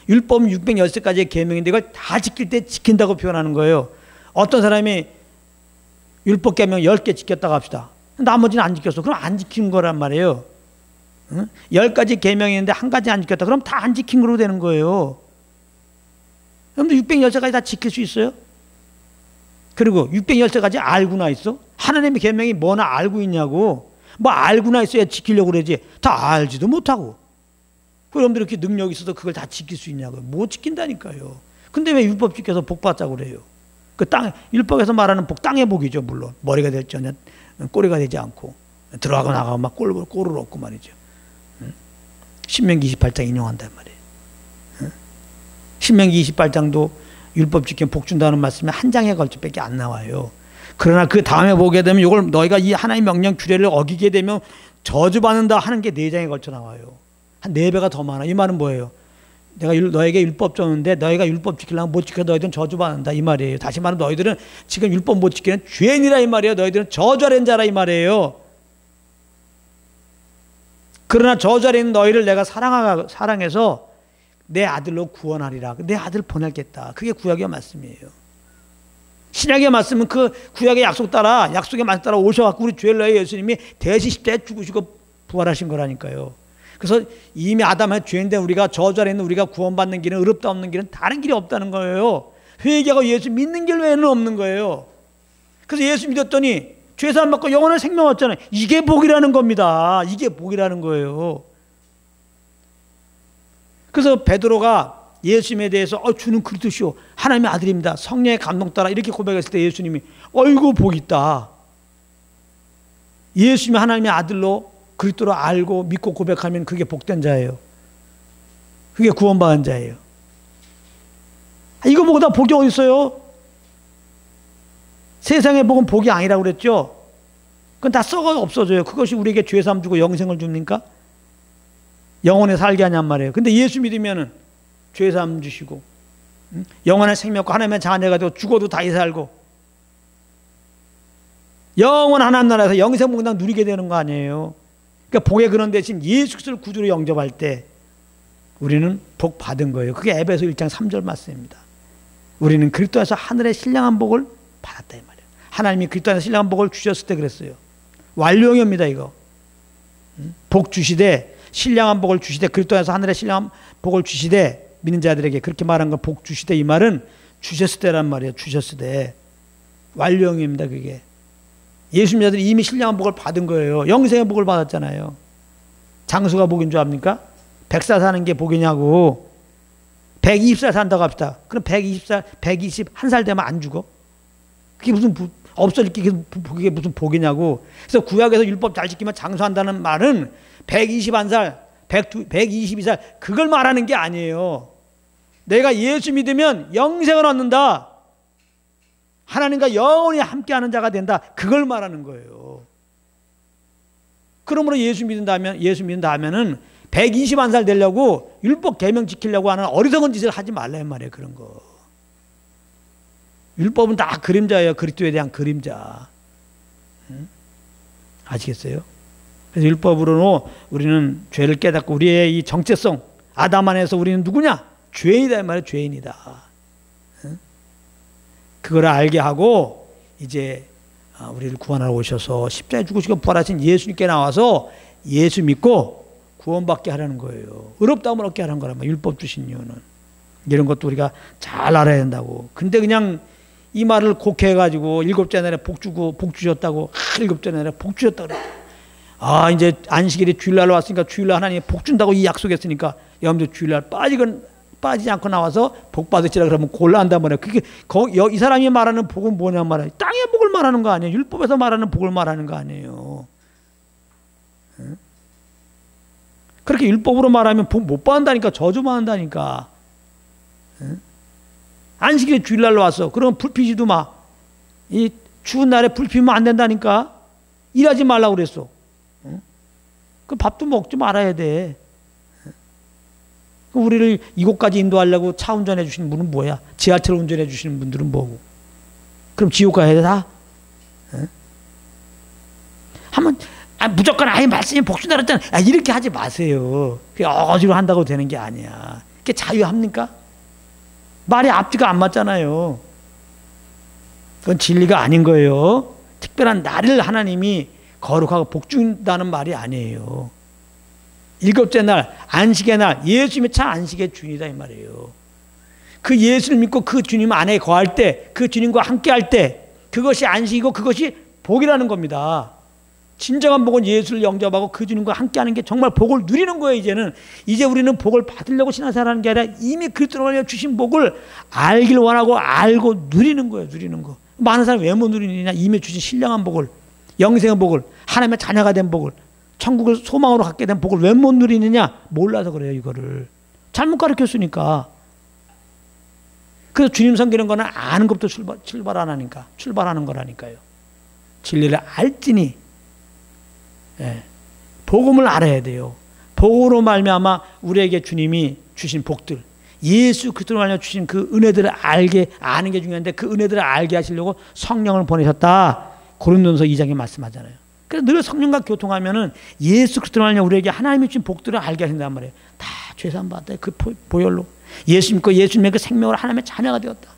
율법은 613가지의 계명인데 이걸 다 지킬 때 지킨다고 표현하는 거예요. 어떤 사람이 율법 계명 10개 지켰다고 합시다. 나머지는 안 지켰어. 그럼 안 지킨 거란 말이에요. 10가지 계명이 있는데 한 가지 안 지켰다. 그럼 다 안 지킨 거로 되는 거예요. 여러분들 613가지 다 지킬 수 있어요? 그리고 613가지 알고나 있어? 하나님의 계명이 뭐나 알고 있냐고. 뭐 알고나 있어야 지키려고 그러지. 다 알지도 못하고. 여러분들 이렇게 능력이 있어서 그걸 다 지킬 수 있냐고요. 못 지킨다니까요. 근데 왜 율법 지켜서 복 받자고 그래요? 그 율법에서 말하는 복, 땅의 복이죠, 물론. 머리가 될지 전혀 꼬리가 되지 않고. 들어가고 나가고 막 꼴을 얻고 말이죠. 신명기 28장 인용한단 말이에요. 신명기 28장도 율법 지키면 복 준다는 말씀이 한 장에 걸쳐 밖에 안 나와요. 그러나 그 다음에 보게 되면 이걸 너희가 이 하나님의 명령 규례를 어기게 되면 저주받는다 하는 게 4장에 걸쳐 나와요. 한 4배가 더 많아. 이 말은 뭐예요? 내가 너에게 율법 줬는데 너희가 율법 지키려면 못 지켜 너희들은 저주받는다 이 말이에요. 다시 말하면 너희들은 지금 율법 못 지키는 죄인이라 이 말이에요. 너희들은 저주하는 자라 이 말이에요. 그러나 저주하는 너희를 내가 사랑해서 내 아들로 구원하리라. 내 아들 보내겠다. 그게 구약의 말씀이에요. 신약의 말씀은 그 구약의 약속 따라, 약속의 말씀 따라 오셔갖고 우리 죄를 위하여 예수님이 대신 십자가에 죽으시고 부활하신 거라니까요. 그래서 이미 아담의 죄인된 우리가 저주 아래 있는 우리가 구원받는 길은, 의롭다 없는 길은 다른 길이 없다는 거예요. 회개하고 예수 믿는 길 외에는 없는 거예요. 그래서 예수 믿었더니 죄사함 받고 영원한 생명 얻잖아요. 이게 복이라는 겁니다. 이게 복이라는 거예요. 그래서 베드로가 예수님에 대해서 주는 그리스도시오, 하나님의 아들입니다, 성령의 감동 따라 이렇게 고백했을 때 예수님이 어이구 복 있다. 예수님이 하나님의 아들로 그리스도로 알고 믿고 고백하면 그게 복된 자예요. 그게 구원받은 자예요. 이거 보고 다 복이 어디 있어요? 세상의 복은 복이 아니라고 그랬죠. 그건 다 썩어 없어져요. 그것이 우리에게 죄사함 주고 영생을 줍니까? 영원에 살게 하냔 말이에요. 근데 예수 믿으면은 죄사함 주시고 영원한 생명과 하나님의 자녀가 되고 죽어도 다시 살고 영원 하나님 나라에서 영생 복당 누리게 되는 거 아니에요. 그러니까 복의 근원 대신 예수 그리스도를 구주로 영접할 때 우리는 복 받은 거예요. 그게 에베소 1장 3절 말씀입니다. 우리는 그리스도에서 하늘의 신령한 복을 받았다 이 말이에요. 하나님이 그리스도 안에서 신령한 복을 주셨을 때 그랬어요. 완료형입니다 이거. 복 주시되 신령한 복을 주시되, 그리스도 안에서 하늘의 신령한 복을 주시되, 믿는 자들에게 그렇게 말한 거 복 주시되 이 말은 주셨을 때란 말이에요. 주셨을 때 완료형입니다 그게. 예수 믿는 자들이 이미 신령한 복을 받은 거예요. 영생의 복을 받았잖아요. 장수가 복인 줄 압니까? 100살 사는 게 복이냐고. 120살 산다고 합시다. 그럼 120살, 121살 되면 안 죽어? 그게 무슨 없어질 게 그게 무슨 복이냐고. 그래서 구약에서 율법 잘 지키면 장수한다는 말은 121살, 122살 그걸 말하는 게 아니에요. 내가 예수 믿으면 영생을 얻는다. 하나님과 영원히 함께하는 자가 된다. 그걸 말하는 거예요. 그러므로 예수 믿는다면은 121살 되려고 율법 계명 지키려고 하는 어리석은 짓을 하지 말란 말이에요. 그런 거. 율법은 다 그림자예요. 그리스도에 대한 그림자. 아시겠어요? 그래서 율법으로 우리는 죄를 깨닫고 우리의 이 정체성, 아담 안에서 우리는 누구냐? 죄인이다 이 말이에요. 죄인이다. 그걸 알게 하고 이제 우리를 구원하러 오셔서 십자가에 죽으시고 부활하신 예수님께 나와서 예수 믿고 구원받게 하라는 거예요. 의롭다함을 얻게 하라는 거란 말이에요. 율법 주신 이유는. 이런 것도 우리가 잘 알아야 된다고. 근데 그냥 이 말을 곡해가지고 일곱째 날에 복 주셨다고. 일곱째 날에 복 주셨다고 그래. 이제 안식일이 주일날 왔으니까 주일날 하나님이 복 준다고 이 약속했으니까 여러분들 주일날 빠지지 않고 나와서 복 받으시라 그러면 곤란한단 말이에요. 그게 이 사람이 말하는 복은 뭐냐 말이에요. 땅의 복을 말하는 거 아니에요. 율법에서 말하는 복을 말하는 거 아니에요. 그렇게 율법으로 말하면 복 못 받는다니까. 저주만 한다니까. 안식일에 주일날로 왔어. 그러면 불 피지도 마. 이 추운 날에 불 피면 안 된다니까. 일하지 말라고 그랬어. 그 밥도 먹지 말아야 돼. 우리를 이곳까지 인도하려고 차 운전해 주시는 분은 뭐야? 지하철 운전해 주시는 분들은 뭐고? 그럼 지옥 가야 돼 다? 한번 무조건 아예 말씀이 복수다 그랬잖아. 이렇게 하지 마세요. 그게 억지로 한다고 되는 게 아니야. 그게 자유합니까? 말이 앞뒤가 안 맞잖아요. 그건 진리가 아닌 거예요. 특별한 날을 하나님이 거룩하고 복 준다는 말이 아니에요. 일곱째 날, 안식의 날, 예수님이 참 안식의 주인이다 이 말이에요. 그 예수를 믿고 그 주님 안에 거할 때, 그 주님과 함께 할 때, 그것이 안식이고 그것이 복이라는 겁니다. 진정한 복은 예수를 영접하고 그 주님과 함께하는 게 정말 복을 누리는 거예요. 이제 우리는 복을 받으려고 신앙생활하는 게 아니라 이미 그리스도로 주신 복을 알길 원하고 알고 누리는 거예요. 누리는 거. 많은 사람이 왜 못 누리느냐? 이미 주신 신령한 복을, 영생의 복을, 하나님의 자녀가 된 복을, 천국을 소망으로 갖게 된 복을 왜 못 누리느냐? 몰라서 그래요. 이거를 잘못 가르쳤으니까. 그래서 주님 섬기는 거는 아는 것부터 출발하는 거라니까요. 진리를 알지니 복음을 알아야 돼요. 복음으로 말미암아 우리에게 주님이 주신 복들, 예수 그리스도로 말미암아 주신 그 은혜들을 아는 게 중요한데 그 은혜들을 알게 하시려고 성령을 보내셨다. 고린도전서 2장에 말씀하잖아요. 그래서 늘 성령과 교통하면은 예수 그리스도로 말미암아 우리에게 하나님이 주신 복들을 알게 하신단 말이에요. 다 죄사함 받았다. 그 보혈로 예수 믿고 예수님의 그 생명으로 하나님의 자녀가 되었다.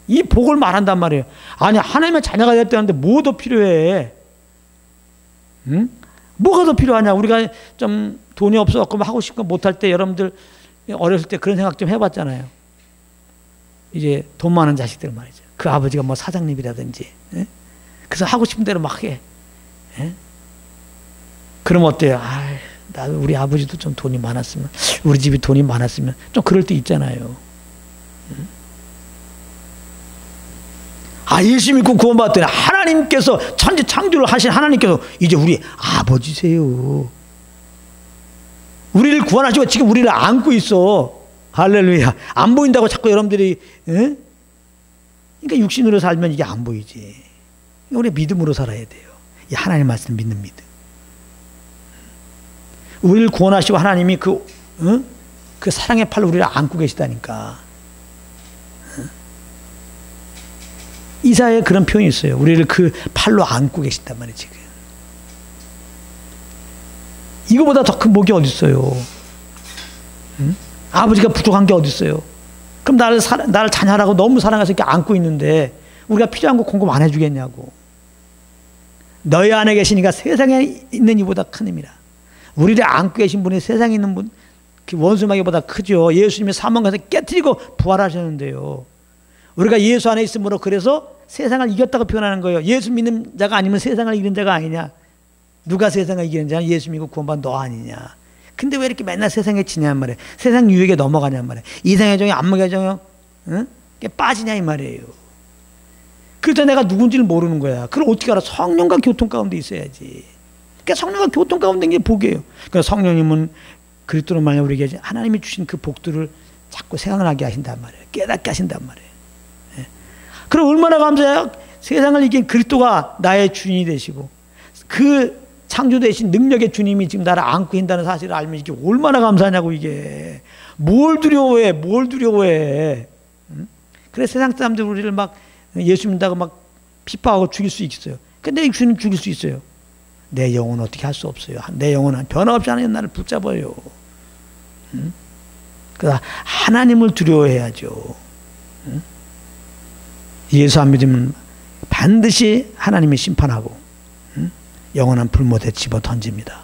이 복을 말한단 말이에요. 아니 하나님의 자녀가 되었다는데 뭐 더 필요해? 뭐가 더 필요하냐? 우리가 좀 돈이 없어갖고 하고 싶고 못할 때 여러분들 어렸을 때 그런 생각 좀 해봤잖아요. 이제 돈 많은 자식들 말이죠. 그 아버지가 뭐 사장님이라든지, 그래서 하고 싶은 대로 막 해. 그럼 어때요? 나도 우리 아버지도 좀 돈이 많았으면, 우리 집이 돈이 많았으면 좀 그럴 때 있잖아요. 예수 믿고 구원받았더니 하나님께서 천지 창조를 하신 하나님께서 이제 우리 아버지세요. 우리를 구원하시고 지금 우리를 안고 있어. 할렐루야. 안 보인다고 자꾸 여러분들이 그러니까 육신으로 살면 이게 안 보이지. 우리 믿음으로 살아야 돼요. 이 하나님 말씀 믿는 믿음. 우리를 구원하시고 하나님이 그 사랑의 팔로 우리를 안고 계시다니까. 이사야에 그런 표현이 있어요. 우리를 그 팔로 안고 계신단 말이에요. 지금 이거보다 더 큰 복이 어디 있어요? 아버지가 부족한 게 어디 있어요? 그럼 나를 자녀라고 너무 사랑해서 이렇게 안고 있는데 우리가 필요한 거 공급 안 해주겠냐고. 너희 안에 계시니까 세상에 있는 이보다 큰 힘이라. 우리를 안고 계신 분이 세상에 있는 분, 그 원수마귀보다 크죠. 예수님이 사망에서 깨트리고 부활하셨는데요. 우리가 예수 안에 있으므로 그래서 세상을 이겼다고 표현하는 거예요. 예수 믿는 자가 아니면 세상을 이기는 자가 아니냐. 누가 세상을 이기는 자냐? 예수 믿고 구원받은 너 아니냐. 근데 왜 이렇게 맨날 세상에 지냐 말이에요. 세상 유혹에 넘어가냐 말이에요. 이상의 종이 안목의 종이 응? 빠지냐 이 말이에요. 그래서 내가 누군지를 모르는 거야. 그걸 어떻게 알아? 성령과 교통 가운데 있어야지. 그러니까 성령과 교통 가운데 있는 게 복이에요. 그러니까 성령님은 그리스도로 말하면 우리에게 하나님이 주신 그 복들을 자꾸 생각나게 하신단 말이에요. 깨닫게 하신단 말이에요. 예. 그럼 얼마나 감사해요? 세상을 이긴 그리스도가 나의 주인이 되시고 그 창조되신 능력의 주님이 지금 나를 안고 있다는 사실을 알면 이게 얼마나 감사하냐고. 이게 뭘 두려워해, 뭘 두려워해. 그래서 세상 사람들 우리를 막 예수 믿는다고 막 핍박하고 죽일 수 있어요. 근데 주님 죽일 수 있어요. 내 영혼은 어떻게 할 수 없어요. 내 영혼은 변함없이 하나님 나를 붙잡아요. 그래서 하나님을 두려워해야죠. 예수 안 믿으면 반드시 하나님이 심판하고 영원한 불못에 집어 던집니다.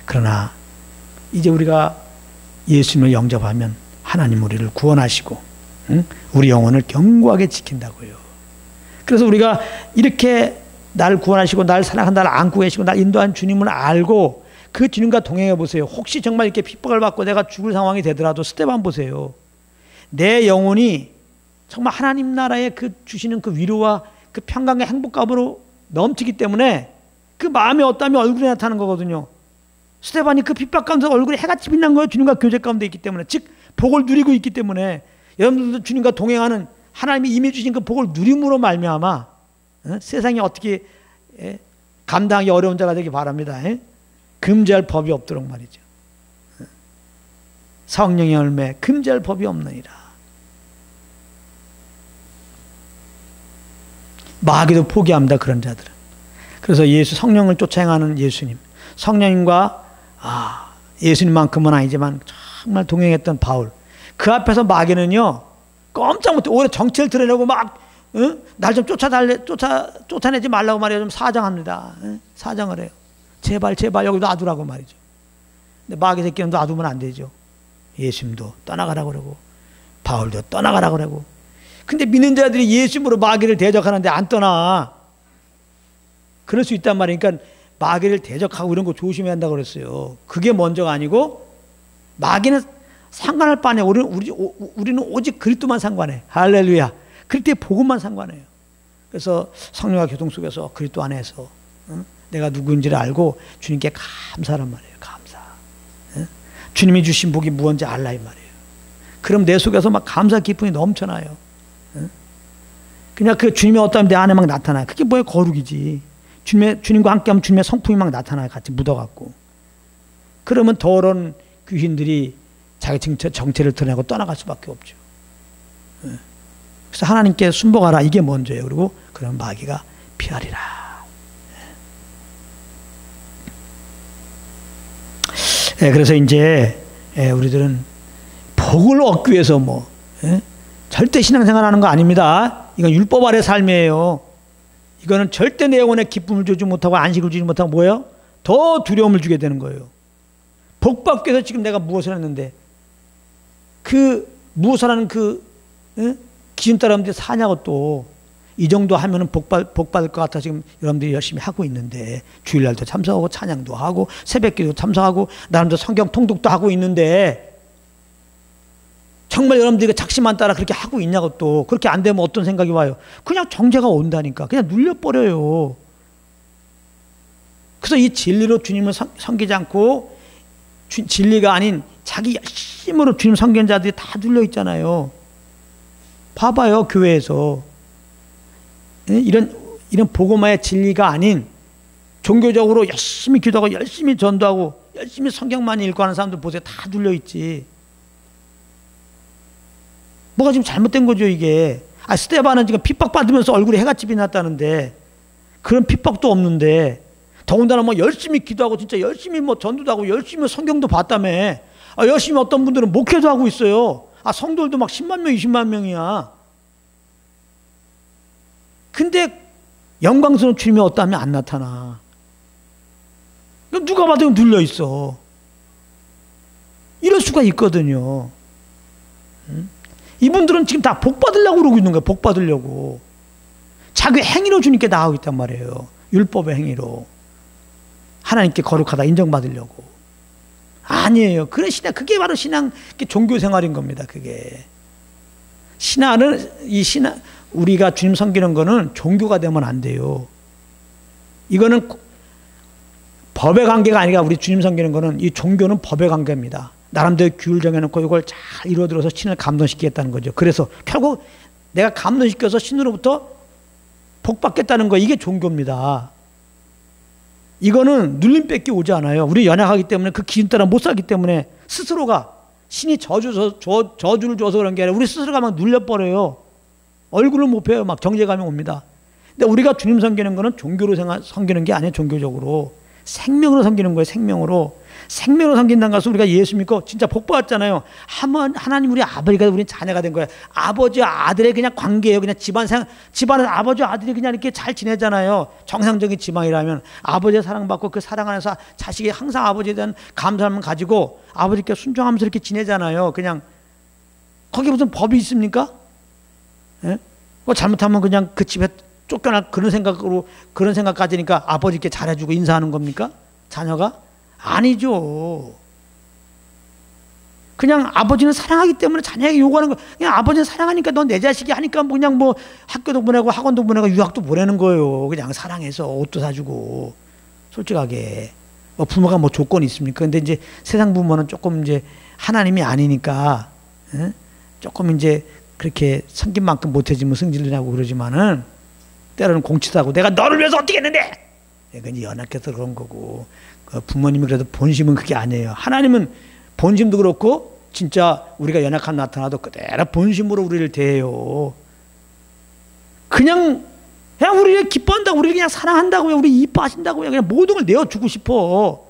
그러나 이제 우리가 예수님을 영접하면 하나님 우리를 구원하시고 우리 영혼을 견고하게 지킨다고요. 그래서 우리가 이렇게 나를 구원하시고 나를 사랑한다, 나를 안고 계시고 나를 인도한 주님을 알고 그 주님과 동행해 보세요. 혹시 정말 이렇게 핍박을 받고 내가 죽을 상황이 되더라도 스테반 보세요. 내 영혼이 정말 하나님 나라의 그 주시는 그 위로와 그 평강의 행복감으로 넘치기 때문에 그 마음이 어떠하면 얼굴에 나타나는 거거든요. 스테반이 그 핍박 가운데 얼굴에 해같이 빛난 거예요. 주님과 교제 가운데 있기 때문에. 즉 복을 누리고 있기 때문에 여러분들도 주님과 동행하는 하나님이 임해 주신 그 복을 누림으로 말미암아 세상이 어떻게 감당하기 어려운 자가 되기 바랍니다. 금지할 법이 없도록 말이죠. 성령의 열매 금지할 법이 없느니라. 마귀도 포기합니다. 그런 자들은. 그래서 예수 성령을 쫓아 행하는 예수님, 성령님과 예수님만큼은 아니지만 정말 동행했던 바울, 그 앞에서 마귀는요 꼼짝 못해. 오히려 정체를 드러내고 막 날 좀 쫓아내지 말라고 말이에요. 좀 사정합니다. 사정을 해요. 제발 여기 놔두라고 말이죠. 근데 마귀 새끼는 놔두면 안 되죠. 예수님도 떠나가라고 그러고 바울도 떠나가라고 그러고. 근데 믿는 자들이 예수님으로 마귀를 대적하는데 안 떠나. 그럴 수 있단 말이에요. 그러니까 마귀를 대적하고 이런 거 조심해야 한다고 그랬어요. 그게 먼저가 아니고 마귀는 상관할 바 아니야. 우리는 오직 그리스도만 상관해. 할렐루야. 그리스도의 복음만 상관해요. 그래서 성령과 교통 속에서 그리스도 안에서 내가 누구인지를 알고 주님께 감사란 말이에요. 감사. 주님이 주신 복이 무언지 알라 이 말이에요. 그럼 내 속에서 막 감사 기쁨이 넘쳐나요. 그냥 그 주님의 어떠함이 내 안에 막 나타나요. 그게 뭐예요? 거룩이지. 주님과 함께하면 주님의 성품이 막 나타나요. 같이 묻어갖고. 그러면 더러운 귀신들이 자기 정체를 드러내고 떠나갈 수밖에 없죠. 그래서 하나님께 순복하라. 이게 먼저예요. 그리고 그런 마귀가 피하리라. 그래서 이제 우리들은 복을 얻기 위해서 절대 신앙생활하는 거 아닙니다. 이건 율법 아래 삶이에요. 이거는 절대 내 영혼에 기쁨을 주지 못하고 안식을 주지 못하고 뭐예요? 더 두려움을 주게 되는 거예요. 복 받기 위해서 지금 내가 무엇을 했는데 그 무엇을 하는 그 기준 따라 여러분들이 사냐고 또 이 정도 하면은 복 받을 것 같아 지금 여러분들이 열심히 하고 있는데 주일날도 참석하고 찬양도 하고 새벽기도 참석하고 나름대로 성경 통독도 하고 있는데 정말 여러분들이 작심만 따라 그렇게 하고 있냐고. 또 그렇게 안 되면 어떤 생각이 와요? 그냥 정죄가 온다니까. 그냥 눌려버려요. 그래서 이 진리로 주님을 섬기지 않고 진리가 아닌 자기 열심으로 주님 섬기는 자들이 다 눌려 있잖아요. 봐봐요. 교회에서 이런 복음화의 진리가 아닌 종교적으로 열심히 기도하고 열심히 전도하고 열심히 성경만 읽고 하는 사람들 보세요. 다 눌려 있지. 뭐가 지금 잘못된 거죠 이게. 스테반은 지금 핍박받으면서 얼굴에 해같이 빛났다는데 그런 핍박도 없는데 더군다나 열심히 기도하고 진짜 열심히 전도도 하고 열심히 성경도 봤다며. 열심히 어떤 분들은 목회도 하고 있어요. 성도들도 막 10만 명 20만 명이야. 근데 영광스러운 주님이 어떠하면 안 나타나. 누가 봐도 눌려 있어. 이럴 수가 있거든요. 이분들은 지금 다 복 받으려고 그러고 있는 거예요. 복 받으려고. 자기 행위로 주님께 나아가고 있단 말이에요. 율법의 행위로. 하나님께 거룩하다 인정받으려고. 아니에요. 그런 신앙, 그게 바로 신앙, 종교 생활인 겁니다. 그게. 신앙은, 우리가 주님 섬기는 거는 종교가 되면 안 돼요. 이거는 법의 관계가 아니라 우리 주님 섬기는 거는, 이 종교는 법의 관계입니다. 나름대로 규율 정해놓고 이걸 잘 이루어들어서 신을 감동시키겠다는 거죠. 그래서 결국 내가 감동시켜서 신으로부터 복 받겠다는 거, 이게 종교입니다. 이거는 눌림 뺏기 오지 않아요. 우리 연약하기 때문에, 그 기준 따라 못 살기 때문에 스스로가 신이 저주를 줘서 그런 게 아니라 우리 스스로가 막 눌려버려요. 얼굴을 못 펴요. 막 정죄감이 옵니다. 근데 우리가 주님 섬기는 거는 종교로 섬기는 게 아니에요. 종교적으로 생명으로 섬기는 거예요. 생명으로 섬긴다는 것은, 우리가 예수 믿고 진짜 복 받았잖아요. 하나님 우리 아버지가 우리 자녀가 된 거예요. 아버지와 아들의 그냥 관계예요. 그냥 집안은 아버지와 아들이 그냥 이렇게 잘 지내잖아요. 정상적인 집안이라면 아버지의 사랑받고 그 사랑 안에서 자식이 항상 아버지에 대한 감사함을 가지고 아버지께 순종하면서 이렇게 지내잖아요. 그냥 거기에 무슨 법이 있습니까? 예? 잘못하면 그냥 그 집에 쫓겨날 그런 생각 가지니까 아버지께 잘해주고 인사하는 겁니까? 자녀가? 아니죠. 그냥 아버지는 사랑하기 때문에 자녀에게 요구하는 거. 그냥 아버지는 사랑하니까 넌 내 자식이 하니까 그냥 뭐 학교도 보내고 학원도 보내고 유학도 보내는 거예요. 그냥 사랑해서 옷도 사주고. 솔직하게 뭐 부모가 뭐 조건이 있습니까? 근데 이제 세상 부모는 조금 이제 하나님이 아니니까, 예? 조금 이제 그렇게 섬긴 만큼 못해지면 승질을 나고 그러지만은, 때로는 공치도 하고 내가 너를 위해서 어떻게 했는데, 그건 연약해서 그런 거고. 부모님이 그래도 본심은 그게 아니에요. 하나님은 본심도 그렇고 진짜 우리가 연약함 나타나도 그대로 본심으로 우리를 대해요. 그냥 우리를 기뻐한다고, 우리를 그냥 사랑한다고요. 우리 이뻐하신다고요. 그냥 모든 걸 내어주고 싶어.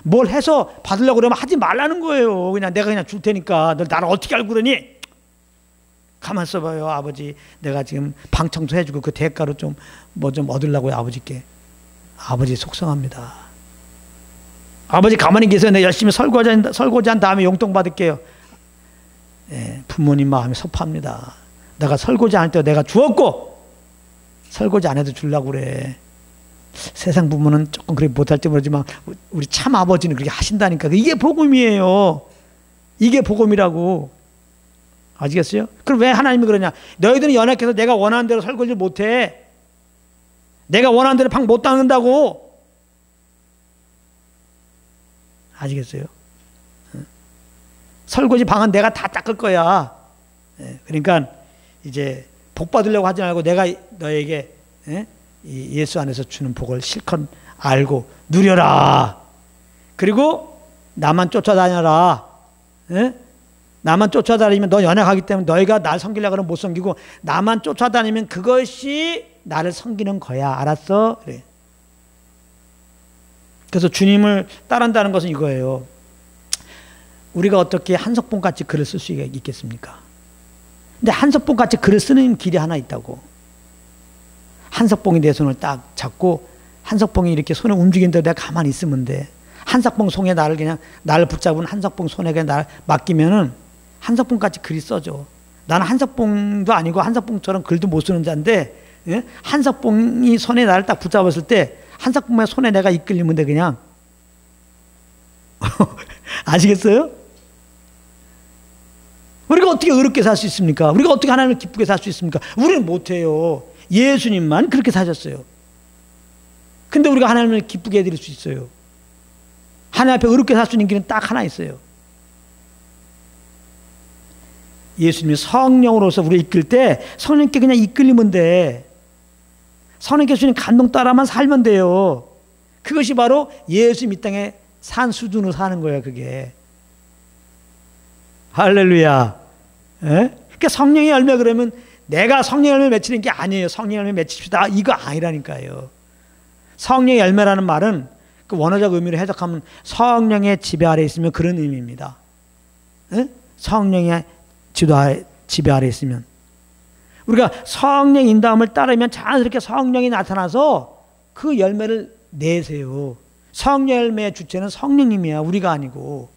뭘 해서 받으려고 그러면 하지 말라는 거예요. 그냥 내가 그냥 줄 테니까 너 나를 어떻게 알고 그러니? 가만 있어봐요. 아버지, 내가 지금 방 청소해주고 그 대가로 좀 뭐 좀 얻으려고요. 아버지께. 아버지 속상합니다. 아버지 가만히 계세요. 내가 열심히 설거지한 다음에 용돈 받을게요. 예, 부모님 마음이 섭합니다. 내가 설거지 안 할 때 내가 주었고 설거지 안 해도 주려고 그래. 세상 부모는 조금 그렇게 못할지 모르지만 우리 참 아버지는 그렇게 하신다니까. 이게 복음이에요. 이게 복음이라고. 아시겠어요? 그럼 왜 하나님이 그러냐? 너희들은 연약해서 내가 원하는 대로 설거지를 못해. 내가 원하는 대로 방 못 닦는다고. 아시겠어요? 설거지 방은 내가 다 닦을 거야. 그러니까 이제 복 받으려고 하지 말고 내가 너에게 예수 안에서 주는 복을 실컷 알고 누려라. 그리고 나만 쫓아다녀라. 나만 쫓아다니면 너 연약하기 때문에 너희가 날 섬기려고 하면 못 섬기고, 나만 쫓아다니면 그것이 나를 섬기는 거야. 알았어? 그래. 그래서 주님을 따른다는 것은 이거예요. 우리가 어떻게 한석봉같이 글을 쓸 수 있겠습니까? 근데 한석봉같이 글을 쓰는 길이 하나 있다고. 한석봉이 내 손을 딱 잡고 한석봉이 이렇게 손을 움직이는데 내가 가만히 있으면 돼. 한석봉 손에 나를 붙잡은 한석봉 손에게 나를 맡기면은 한석봉같이 글이 써져. 나는 한석봉도 아니고 한석봉처럼 글도 못 쓰는 자인데, 예? 한석봉이 손에 나를 딱 붙잡았을 때 한석봉의 손에 내가 이끌리면 돼 그냥. 아시겠어요? 우리가 어떻게 의롭게 살 수 있습니까? 우리가 어떻게 하나님을 기쁘게 살 수 있습니까? 우리는 못해요. 예수님만 그렇게 사셨어요. 근데 우리가 하나님을 기쁘게 해드릴 수 있어요. 하나님 앞에 의롭게 살 수 있는 길은 딱 하나 있어요. 예수님이 성령으로서 우리를 이끌 때 성령께 그냥 이끌리면 돼. 성령께 주신 감동 따라만 살면 돼요. 그것이 바로 예수님 이 땅에 산 수준으로 사는 거예요. 그게. 할렐루야. 예? 그러니까 성령의 열매 그러면 내가 성령의 열매 맺히는 게 아니에요. 성령의 열매 맺힙시다. 이거 아니라니까요. 성령의 열매라는 말은 그 원어적 의미로 해석하면 성령의 지배 아래 있으면 그런 의미입니다. 예? 성령의 지배 아래 있으면. 우리가 성령 인도함을 따르면 자연스럽게 성령이 나타나서 그 열매를 내세요. 성령 열매의 주체는 성령님이야. 우리가 아니고.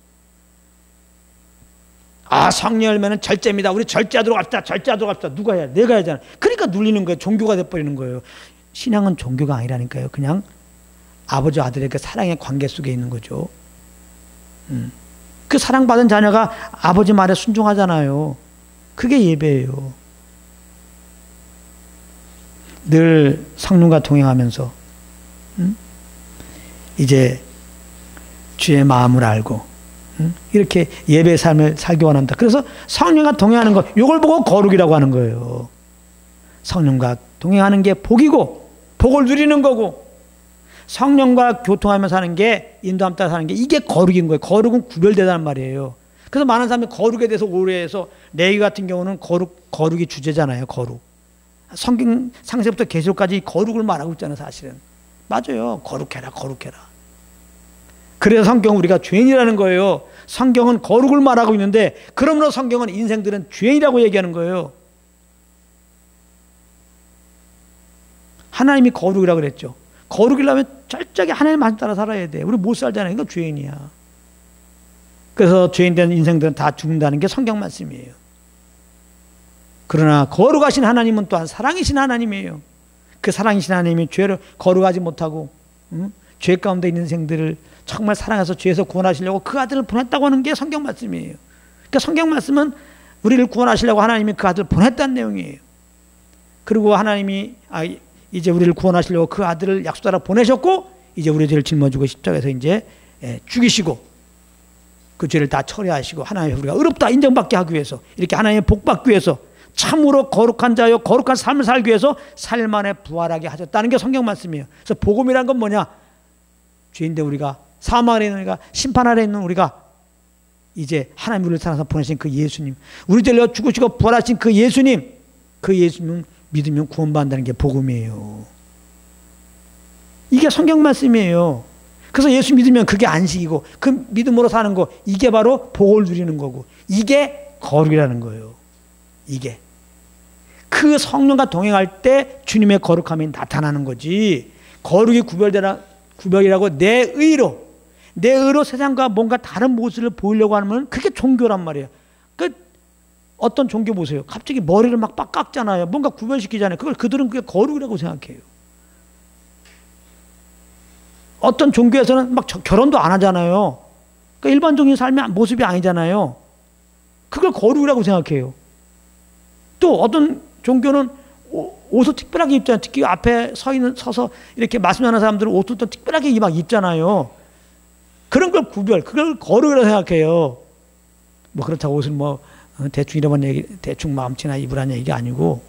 아, 성령 열매는 절제입니다. 우리 절제하도록 합시다. 절제하도록 합시다. 누가 해야? 내가 해야잖아. 그러니까 눌리는 거예요. 종교가 돼버리는 거예요. 신앙은 종교가 아니라니까요. 그냥 아버지와 아들의 사랑의 관계 속에 있는 거죠. 그 사랑받은 자녀가 아버지 말에 순종하잖아요. 그게 예배예요. 늘 성령과 동행하면서 이제 주의 마음을 알고 이렇게 예배의 삶을 살기 원한다. 그래서 성령과 동행하는 것, 이걸 보고 거룩이라고 하는 거예요. 성령과 동행하는 게 복이고 복을 누리는 거고, 성령과 교통하면서 사는 게, 인도함 따라 사는 게, 이게 거룩인 거예요. 거룩은 구별되다는 말이에요. 그래서 많은 사람이 거룩에 대해서 오해해서, 레위 같은 경우는 거룩이 주제잖아요. 거룩. 성경 상세부터 계시록까지 거룩을 말하고 있잖아요. 사실은 맞아요. 거룩해라, 거룩해라. 그래서 성경은 우리가 죄인이라는 거예요. 성경은 거룩을 말하고 있는데, 그러므로 성경은 인생들은 죄인이라고 얘기하는 거예요. 하나님이 거룩이라고 그랬죠. 거룩이라면 철저하게 하나님 말씀 따라 살아야 돼. 우리 못 살잖아요. 이거 죄인이야. 그래서 죄인된 인생들은 다 죽는다는 게 성경 말씀이에요. 그러나 거룩하신 하나님은 또한 사랑이신 하나님이에요. 그 사랑이신 하나님이 죄를 거룩하지 못하고 죄 가운데 있는 인생들을 정말 사랑해서 죄에서 구원하시려고 그 아들을 보냈다고 하는 게 성경 말씀이에요. 그러니까 성경 말씀은 우리를 구원하시려고 하나님이 그 아들을 보냈다는 내용이에요. 그리고 하나님이 이제 우리를 구원하시려고 그 아들을 약속하라 보내셨고, 이제 우리 죄를 짊어지고 십자가에서 이제 죽이시고 그 죄를 다 처리하시고, 하나님의 우리가 의롭다 인정받게 하기 위해서, 이렇게 하나님의 복 받기 위해서, 참으로 거룩한 자여 거룩한 삶을 살기 위해서 삶 안에 부활하게 하셨다는 게 성경 말씀이에요. 그래서 복음이란 건 뭐냐? 죄인데 우리가, 사망 아래 있는 우리가, 심판 아래 있는 우리가 이제 하나님 우리를 사랑해서 보내신 그 예수님, 우리 죄를 죽으시고 부활하신 그 예수님, 그 예수님 믿으면 구원받는다는 게 복음이에요. 이게 성경 말씀이에요. 그래서 예수 믿으면 그게 안식이고, 그 믿음으로 사는 거, 이게 바로 복을 누리는 거고, 이게 거룩이라는 거예요. 이게 그 성령과 동행할 때 주님의 거룩함이 나타나는 거지. 거룩이 구별이라고 내 의로 세상과 뭔가 다른 모습을 보이려고 하면 그게 종교란 말이에요. 어떤 종교 보세요. 갑자기 머리를 막 깎잖아요. 뭔가 구별시키잖아요. 그들은 그게 거룩이라고 생각해요. 어떤 종교에서는 막 결혼도 안 하잖아요. 그러니까 일반적인 삶의 모습이 아니잖아요. 그걸 거룩이라고 생각해요. 또 어떤 종교는 옷을 특별하게 입잖아요. 특히 앞에 서서 이렇게 말씀하는 사람들은 옷을 또 특별하게 막 입잖아요. 그런 걸 그걸 거룩이라고 생각해요. 뭐 그렇다고 옷을 대충 이런 얘기, 대충 마음치나 입으라는 얘기가 아니고,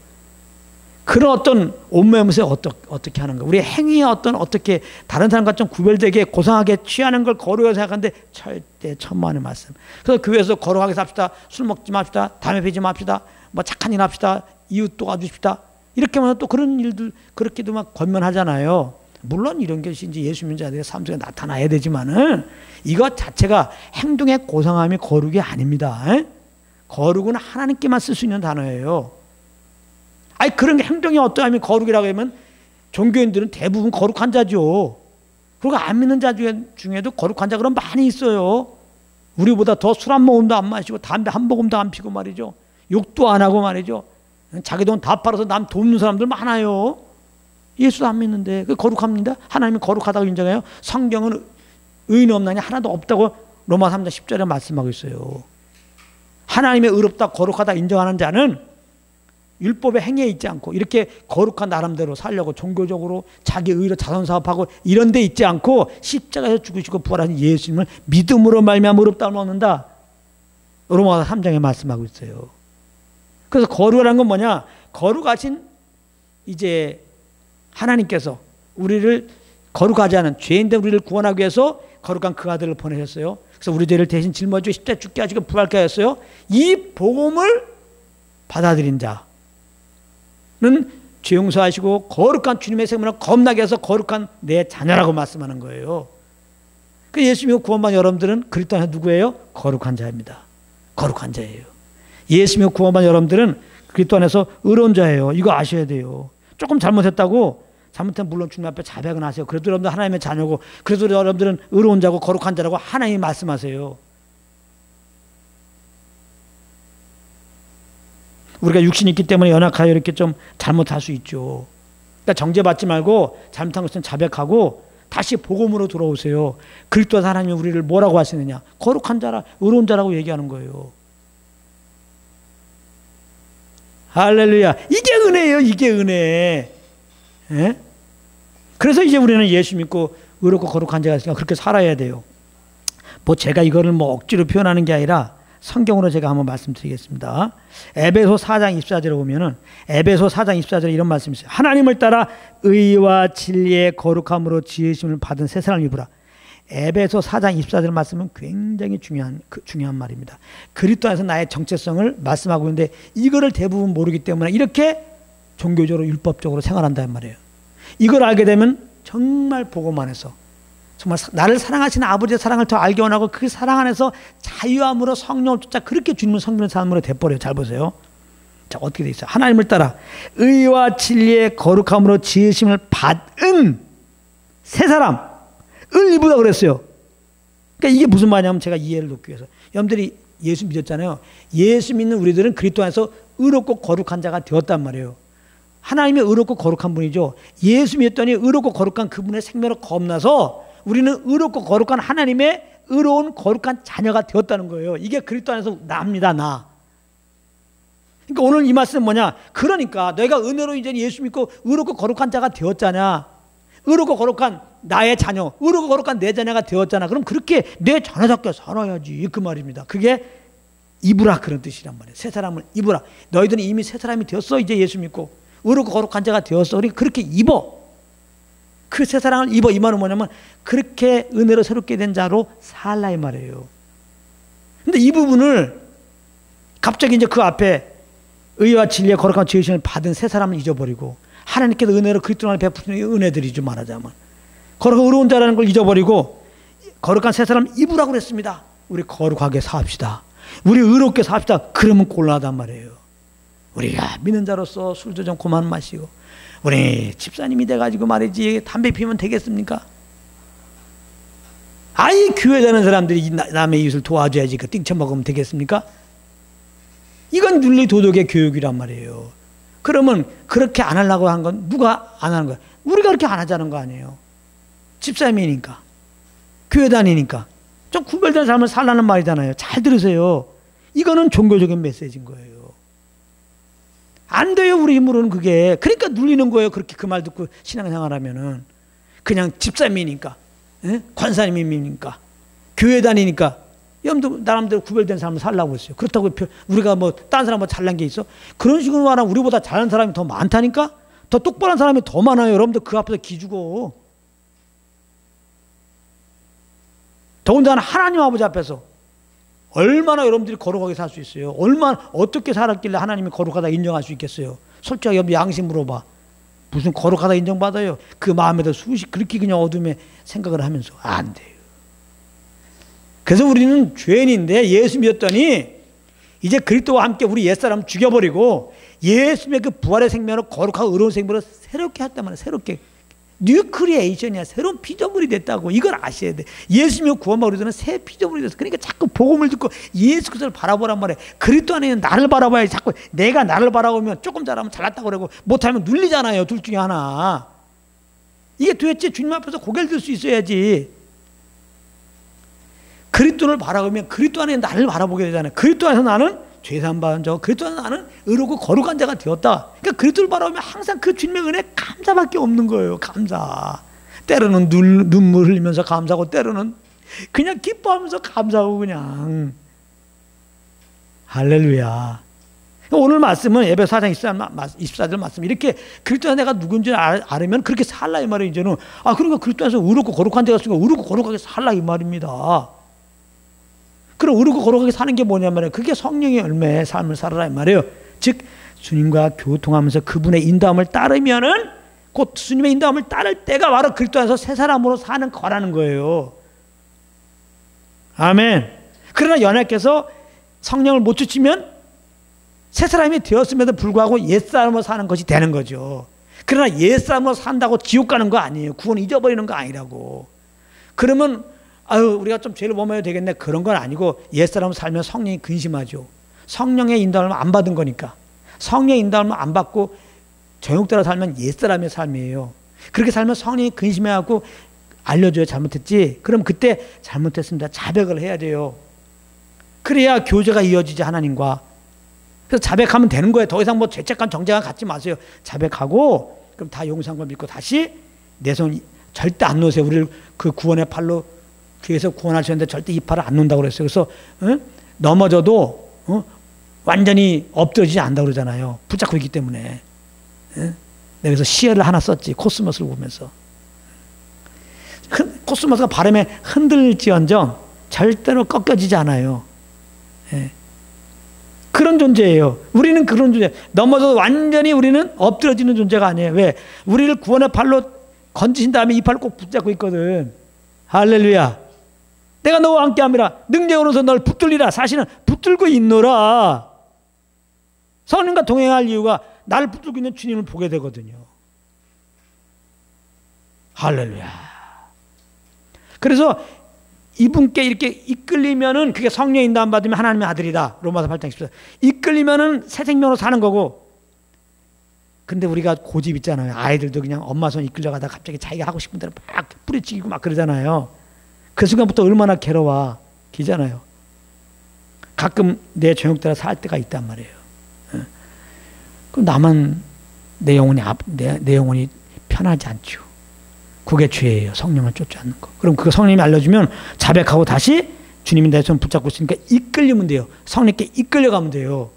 그런 어떤 옷매무새 어떻게 하는 거, 우리 행위에 어떻게 다른 사람과 좀 구별되게 고상하게 취하는 걸 거룩이라고 생각하는데 절대 천만의 말씀. 그래서 교회에서 거룩하게 삽시다. 술 먹지 맙시다. 담배 피지 맙시다. 뭐 착한 일 합시다. 이웃 도와주십시다. 이렇게 하면 또 그런 일들 그렇게도 막 권면하잖아요. 물론 이런 것이 이제 예수 믿는 자들의 삶 속에 나타나야 되지만은 이것 자체가 행동의 고상함이 거룩이 아닙니다. 거룩은 하나님께만 쓸 수 있는 단어예요. 그런 행동이 어떠함이 거룩이라고 하면 종교인들은 대부분 거룩한 자죠. 그리고 안 믿는 자 중에도 거룩한 자 그럼 많이 있어요. 우리보다 더 술 한 모금도 안 마시고 담배 한 모금도 안 피고 말이죠. 욕도 안 하고 말이죠. 자기 돈 다 팔아서 남 돕는 사람들 많아요. 예수도 안 믿는데 그 거룩합니다. 하나님이 거룩하다고 인정해요. 성경은 의인 없나니 하나도 없다고 로마 3장 10절에 말씀하고 있어요. 하나님의 의롭다 거룩하다 인정하는 자는 율법의 행위에 있지 않고 이렇게 거룩한 나름대로 살려고 종교적으로 자기 의로 자선사업하고 이런 데 있지 않고 십자가에서 죽으시고 부활하신 예수님을 믿음으로 말미암아 의롭다함을 얻는다. 로마 3장에 말씀하고 있어요. 그래서 거룩이라는 건 뭐냐? 거룩하신 이제 하나님께서 우리를 거룩하지 않은 죄인된 우리를 구원하기 위해서 거룩한 그 아들을 보내셨어요. 그래서 우리 죄를 대신 짊어지고 십자가에 죽게 하시고 부활케 하셨어요. 이 복음을 받아들인 자는 죄 용서하시고 거룩한 주님의 생명을 겁나게 해서 거룩한 내 자녀라고 말씀하는 거예요. 그 예수 믿고 구원받은 여러분들은 그리스도 안에 누구예요? 거룩한 자입니다. 거룩한 자예요. 예수 믿고 구원받은 여러분들은 그리스도 안에서 의로운 자예요. 이거 아셔야 돼요. 조금 잘못했다고 잘못하면 물론 주님 앞에 자백은 하세요. 그래도 여러분들 하나님의 자녀고, 그래도 여러분들은 의로운 자고 거룩한 자라고 하나님이 말씀하세요. 우리가 육신이 있기 때문에 연약하여 이렇게 좀 잘못할 수 있죠. 그러니까 정죄받지 말고 잘못한 것은 자백하고 다시 복음으로 돌아오세요. 그리스도 하나님이 우리를 뭐라고 하시느냐? 거룩한 자라, 의로운 자라고 얘기하는 거예요. 할렐루야. 이게 은혜예요. 이게 은혜. 예? 그래서 이제 우리는 예수 믿고 의롭고 거룩한 자가 있으니까 그렇게 살아야 돼요. 뭐 제가 이거를 뭐 억지로 표현하는 게 아니라 성경으로 제가 한번 말씀드리겠습니다. 에베소 4장 24절에 보면은 에베소 4장 24절에 이런 말씀이 있어요. 하나님을 따라 의와 진리의 거룩함으로 지으심을 받은 새 사람을 입으라. 에베소 4장 24절 말씀은 굉장히 중요한 말입니다. 그리스도 안에서 나의 정체성을 말씀하고 있는데 이거를 대부분 모르기 때문에 이렇게 종교적으로 율법적으로 생활한다는 말이에요. 이걸 알게 되면 정말 복음 안에서 정말 나를 사랑하시는 아버지의 사랑을 더 알게 원하고 그 사랑 안에서 자유함으로 성령을 쫓아 그렇게 주님을 섬기는 삶으로 돼버려요. 잘 보세요. 자, 어떻게 돼 있어요? 하나님을 따라 의와 진리의 거룩함으로 지으심을 받은 새 사람을 입으라 그랬어요. 그러니까 이게 무슨 말이냐면 제가 이해를 돕기 위해서 여러분들이 예수 믿었잖아요. 예수 믿는 우리들은 그리스도 안에서 의롭고 거룩한 자가 되었단 말이에요. 하나님의 의롭고 거룩한 분이죠. 예수 믿었더니 의롭고 거룩한 그분의 생명을 겁나서 우리는 의롭고 거룩한 하나님의 의로운 거룩한 자녀가 되었다는 거예요. 이게 그리스도 안에서 나입니다. 나. 그러니까 오늘 이 말씀은 뭐냐? 그러니까 너희가 은혜로 이제 예수 믿고 의롭고 거룩한 자가 되었잖아. 의롭고 거룩한 나의 자녀, 의롭고 거룩한 내 자녀가 되었잖아. 그럼 그렇게 내 자녀답게 살아야지. 그 말입니다. 그게 입으라 그런 뜻이란 말이에요. 새 사람을 입으라. 너희들은 이미 새 사람이 되었어. 이제 예수 믿고 의롭고 거룩한 자가 되었어. 우리 그렇게 입어. 그 새 사랑을 입어. 이 말은 뭐냐면 그렇게 은혜로 새롭게 된 자로 살라 이 말이에요. 근데 이 부분을 갑자기 이제 그 앞에 의와 진리의 거룩한 지으심을 받은 새 사람을 잊어버리고 하나님께서 은혜로 그리스도 안에 베푸시는 은혜들이죠. 말하자면 거룩한 의로운 자라는 걸 잊어버리고 거룩한 새 사람 입으라고 그랬습니다. 우리 거룩하게 삽시다. 우리 의롭게 삽시다. 그러면 곤란하단 말이에요. 우리가 믿는 자로서 술도 좀 그만 마시고 우리 집사님이 돼가지고 말이지 담배 피우면 되겠습니까? 아이 교회 다니는 사람들이 남의 이웃을 도와줘야지 그 띵쳐먹으면 되겠습니까? 이건 윤리 도덕의 교육이란 말이에요. 그러면 그렇게 안 하려고 한 건 누가 안 하는 거야? 우리가 그렇게 안 하자는 거 아니에요. 집사님이니까 교회 다니니까 좀 구별된 삶을 살라는 말이잖아요. 잘 들으세요. 이거는 종교적인 메시지인 거예요. 안 돼요. 우리 힘으로는 그게. 그러니까 눌리는 거예요. 그렇게 그 말 듣고 신앙생활하면은 그냥 집사님이니까 권사님이니까 교회 다니니까 여러분들 나름대로 구별된 삶을 살라고 했어요. 그렇다고 우리가 뭐 딴 사람 뭐 잘난 게 있어? 그런 식으로 말하면 우리보다 잘난 사람이 더 많다니까? 더 똑바른 사람이 더 많아요. 여러분들 그 앞에서 기죽어. 더군다나 하나님 아버지 앞에서 얼마나 여러분들이 거룩하게 살 수 있어요? 얼마나 어떻게 살았길래 하나님이 거룩하다 인정할 수 있겠어요? 솔직하게 여러분 양심 물어봐. 무슨 거룩하다 인정받아요? 그 마음에도 그렇게 그냥 어둠에 생각을 하면서 안 돼요. 그래서 우리는 죄인인데 예수 믿었더니 이제 그리스도와 함께 우리 옛사람 죽여버리고 예수님의 그 부활의 생명으로 거룩하고 의로운 생명으로 새롭게 했단 말이에요. 새롭게. 뉴 크리에이션이야. 새로운 피조물이 됐다고. 이걸 아셔야 돼. 예수님을 구원받고 우리들은 새 피조물이 됐어. 그러니까 자꾸 복음을 듣고 예수 그리스도를 바라보란 말이에요. 그리스도 안에 있는 나를 바라봐야지. 자꾸 내가 나를 바라보면 조금 잘하면 잘났다고 그러고 못하면 눌리잖아요. 둘 중에 하나. 이게 도대체 주님 앞에서 고개를 들 수 있어야지. 그리스도를 바라보면 그리스도 안에 나를 바라보게 되잖아요. 그리스도 안에서 나는 죄사함 받은 자, 그리스도 안에서 나는 의롭고 거룩한 자가 되었다. 그러니까 그리스도를 바라보면 항상 그 주님의 은혜 감사밖에 없는 거예요. 감사. 때로는 눈물 흘리면서 감사하고 때로는 그냥 기뻐하면서 감사하고 그냥. 할렐루야. 오늘 말씀은 에베소 4장 24절 말씀 이렇게 그리스도 안에 내가 누군지 알으면 그렇게 살라 이 말이에요. 이제는 그러니까 그리스도 안에서 의롭고 거룩한 자가 있으니까 의롭고 거룩하게 살라 이 말입니다. 그럼 의롭고 거룩하게 사는 게 뭐냐면 그게 성령의 열매의 삶을 살아라 이 말이에요. 즉 주님과 교통하면서 그분의 인도함을 따르면은 곧 주님의 인도함을 따를 때가 바로 그리스도 안에서 새 사람으로 사는 거라는 거예요. 아멘. 그러나 연약해서 성령을 못 주치면 새 사람이 되었음에도 불구하고 옛사람으로 사는 것이 되는 거죠. 그러나 옛사람으로 산다고 지옥 가는 거 아니에요. 구원 잊어버리는 거 아니라고. 그러면 우리가 좀 죄를 범해야 되겠네. 그런 건 아니고 옛사람 살면 성령이 근심하죠. 성령의 인도함을 안 받은 거니까. 성령의 인도함을 안 받고 정욕대로 살면 옛사람의 삶이에요. 그렇게 살면 성령이 근심해갖고 알려줘야 잘못했지. 그럼 그때 잘못했습니다. 자백을 해야 돼요. 그래야 교제가 이어지지 하나님과. 그래서 자백하면 되는 거예요. 더 이상 뭐 죄책감 정죄감 갖지 마세요. 자백하고 그럼 다 용서한 걸 믿고 다시 내 손 절대 안 놓으세요. 우리를 그 구원의 팔로 귀에서 구원하셨는데 절대 이 팔을 안 놓는다고 그랬어요. 그래서 넘어져도 완전히 엎드러지지 않는다고 그러잖아요. 붙잡고 있기 때문에. 내가 그래서 시를 하나 썼지. 코스모스를 보면서. 코스모스가 바람에 흔들지언정 절대로 꺾여지지 않아요. 그런 존재예요. 우리는 그런 존재. 넘어져도 완전히 우리는 엎드러지는 존재가 아니에요. 왜? 우리를 구원의 팔로 건지신 다음에 이 팔을 꼭 붙잡고 있거든. 할렐루야. 내가 너와 함께함이라 능력으로서 널 붙들리라. 사실은 붙들고 있노라. 성령과 동행할 이유가 나를 붙들고 있는 주님을 보게 되거든요. 할렐루야. 그래서 이분께 이렇게 이끌리면은 그게 성령의 인도함 받으면 하나님의 아들이다. 로마서 8장 14. 이끌리면은 새 생명으로 사는 거고. 근데 우리가 고집 있잖아요. 아이들도 그냥 엄마 손 이끌려가다 갑자기 자기가 하고 싶은 대로 막 뿌리치고 막 그러잖아요. 그 순간부터 얼마나 괴로워 기잖아요. 가끔 내 정욕대로 살 때가 있단 말이에요. 그럼 나만 내 영혼이 편하지 않죠. 그게 죄예요. 성령을 쫓지 않는 거. 그럼 그거 성령님이 알려주면 자백하고 다시 주님이 내 손 붙잡고 있으니까 이끌리면 돼요. 성령께 이끌려가면 돼요.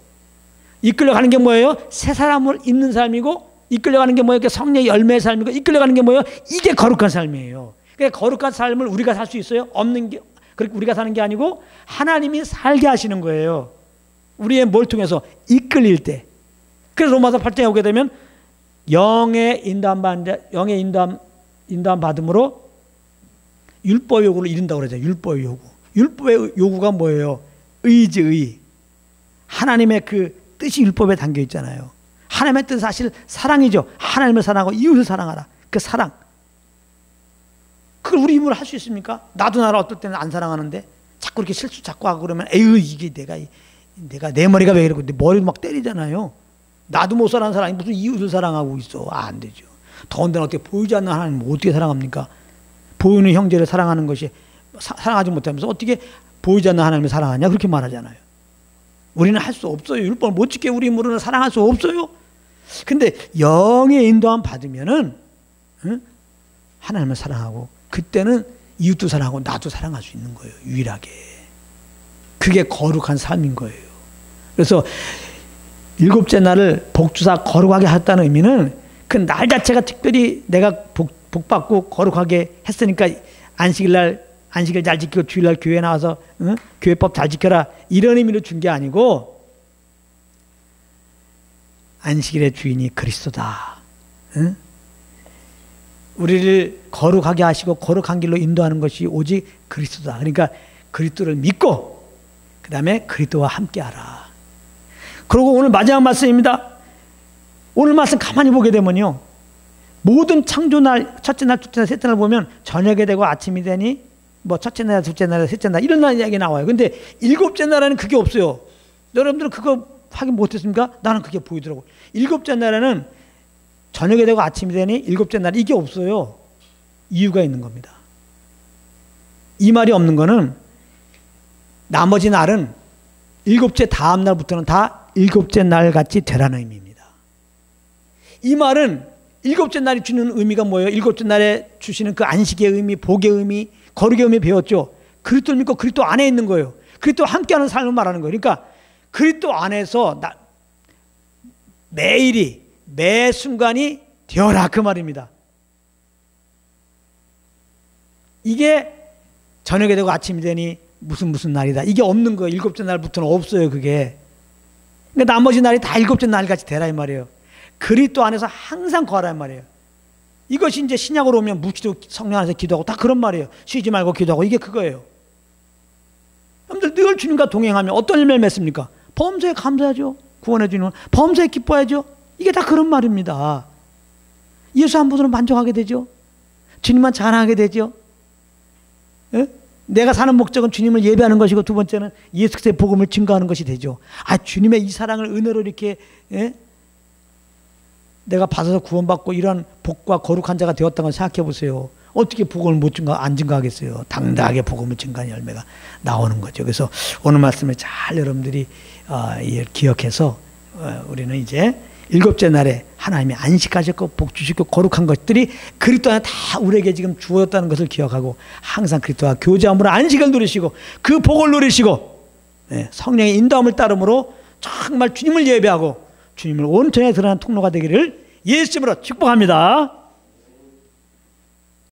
이끌려가는 게 뭐예요? 새 사람을 입는 삶이고, 이끌려가는 게 뭐예요? 성령의 열매의 삶이고, 이끌려가는 게 뭐예요? 이게 거룩한 삶이에요. 그러니까 거룩한 삶을 우리가 살 수 있어요? 없는 게, 그렇게 우리가 사는 게 아니고 하나님이 살게 하시는 거예요. 우리의 뭘 통해서? 이끌릴 때. 그래서 로마서 8장에 오게 되면 영의 인도함 받음으로 율법의 요구를 이룬다고 그러죠. 율법의 요구. 율법의 요구가 뭐예요? 의지. 하나님의 그 뜻이 율법에 담겨 있잖아요. 하나님의 뜻은 사실 사랑이죠. 하나님을 사랑하고 이웃을 사랑하라. 그 사랑. 그걸 우리 힘으로 할 수 있습니까? 나도 나를 어떨 때는 안 사랑하는데 자꾸 이렇게 실수 자꾸 하고 그러면 에휴 이게 내가 내 머리가 왜 이러고 내 머리를 막 때리잖아요. 나도 못 사랑하는 사람이 무슨 이웃을 사랑하고 있어. 안 되죠. 더군다나 어떻게 보이지 않는 하나님을 어떻게 사랑합니까? 보이는 형제를 사랑하는 것이 사랑하지 못하면서 어떻게 보이지 않는 하나님을 사랑하냐 그렇게 말하잖아요. 우리는 할 수 없어요. 율법을 못 지켜 우리 힘으로는 사랑할 수 없어요. 근데 영의 인도함 받으면은 하나님을 사랑하고 그때는 이웃도 사랑하고 나도 사랑할 수 있는 거예요. 유일하게. 그게 거룩한 삶인 거예요. 그래서 일곱째 날을 복주사 거룩하게 했다는 의미는 그 날 자체가 특별히 내가 복받고 거룩하게 했으니까 안식일 잘 지키고 주일날 교회 나와서 교회법 잘 지켜라 이런 의미로 준 게 아니고 안식일의 주인이 그리스도다. 우리를 거룩하게 하시고 거룩한 길로 인도하는 것이 오직 그리스도다. 그러니까 그리스도를 믿고 그 다음에 그리스도와 함께하라. 그리고 오늘 마지막 말씀입니다. 오늘 말씀 가만히 보게 되면요. 모든 창조날, 첫째 날, 둘째 날, 셋째 날 보면 저녁에 되고 아침이 되니 뭐 첫째 날, 둘째 날, 셋째 날 이런 날 이야기 나와요. 근데 일곱째 날에는 그게 없어요. 여러분들은 그거 확인 못했습니까? 나는 그게 보이더라고요. 일곱째 날에는 저녁에 되고 아침이 되니 일곱째 날 이게 없어요. 이유가 있는 겁니다. 이 말이 없는 거는 나머지 날은 일곱째 다음 날부터는 다 일곱째 날 같이 되라는 의미입니다. 이 말은 일곱째 날이 주는 의미가 뭐예요? 일곱째 날에 주시는 그 안식의 의미, 복의 의미, 거룩의 의미 배웠죠. 그리스도를 믿고 그리스도 안에 있는 거예요. 그리스도와 함께하는 삶을 말하는 거예요. 그러니까 그리스도 안에서 매일이 매 순간이 되어라 그 말입니다. 이게 저녁에 되고 아침이 되니 무슨 날이다. 이게 없는 거예요. 일곱째 날부터는 없어요. 그게. 그러니까 나머지 날이 다 일곱째 날 같이 되라 이 말이에요. 그리스도 안에서 항상 거하라 이 말이에요. 이것이 이제 신약으로 오면 묵시도 성령 안에서 기도하고 다 그런 말이에요. 쉬지 말고 기도하고 이게 그거예요. 여러분들 늘 주님과 동행하면 어떤 일을 맺습니까? 범사에 감사하죠. 구원해 주는 범사에 기뻐하죠. 이게 다 그런 말입니다. 예수 한 분으로 만족하게 되죠. 주님만 자랑하게 되죠. 예? 내가 사는 목적은 주님을 예배하는 것이고 두 번째는 예수 그리스도의 복음을 증거하는 것이 되죠. 주님의 이 사랑을 은혜로 이렇게 내가 받아서 구원받고 이러한 복과 거룩한 자가 되었다는 걸 생각해 보세요. 어떻게 복음을 안 증거하겠어요. 당당하게 복음을 증거하는 열매가 나오는 거죠. 그래서 오늘 말씀을 잘 여러분들이 기억해서 우리는 이제 일곱째 날에 하나님이 안식하셨고 복 주시고 거룩한 것들이 그리스도 안에 다 우리에게 지금 주어졌다는 것을 기억하고 항상 그리스도와 교제함으로 안식을 누리시고 그 복을 누리시고 성령의 인도함을 따름으로 정말 주님을 예배하고 주님을 온전히 드러나는 통로가 되기를 예수 이름으로 축복합니다.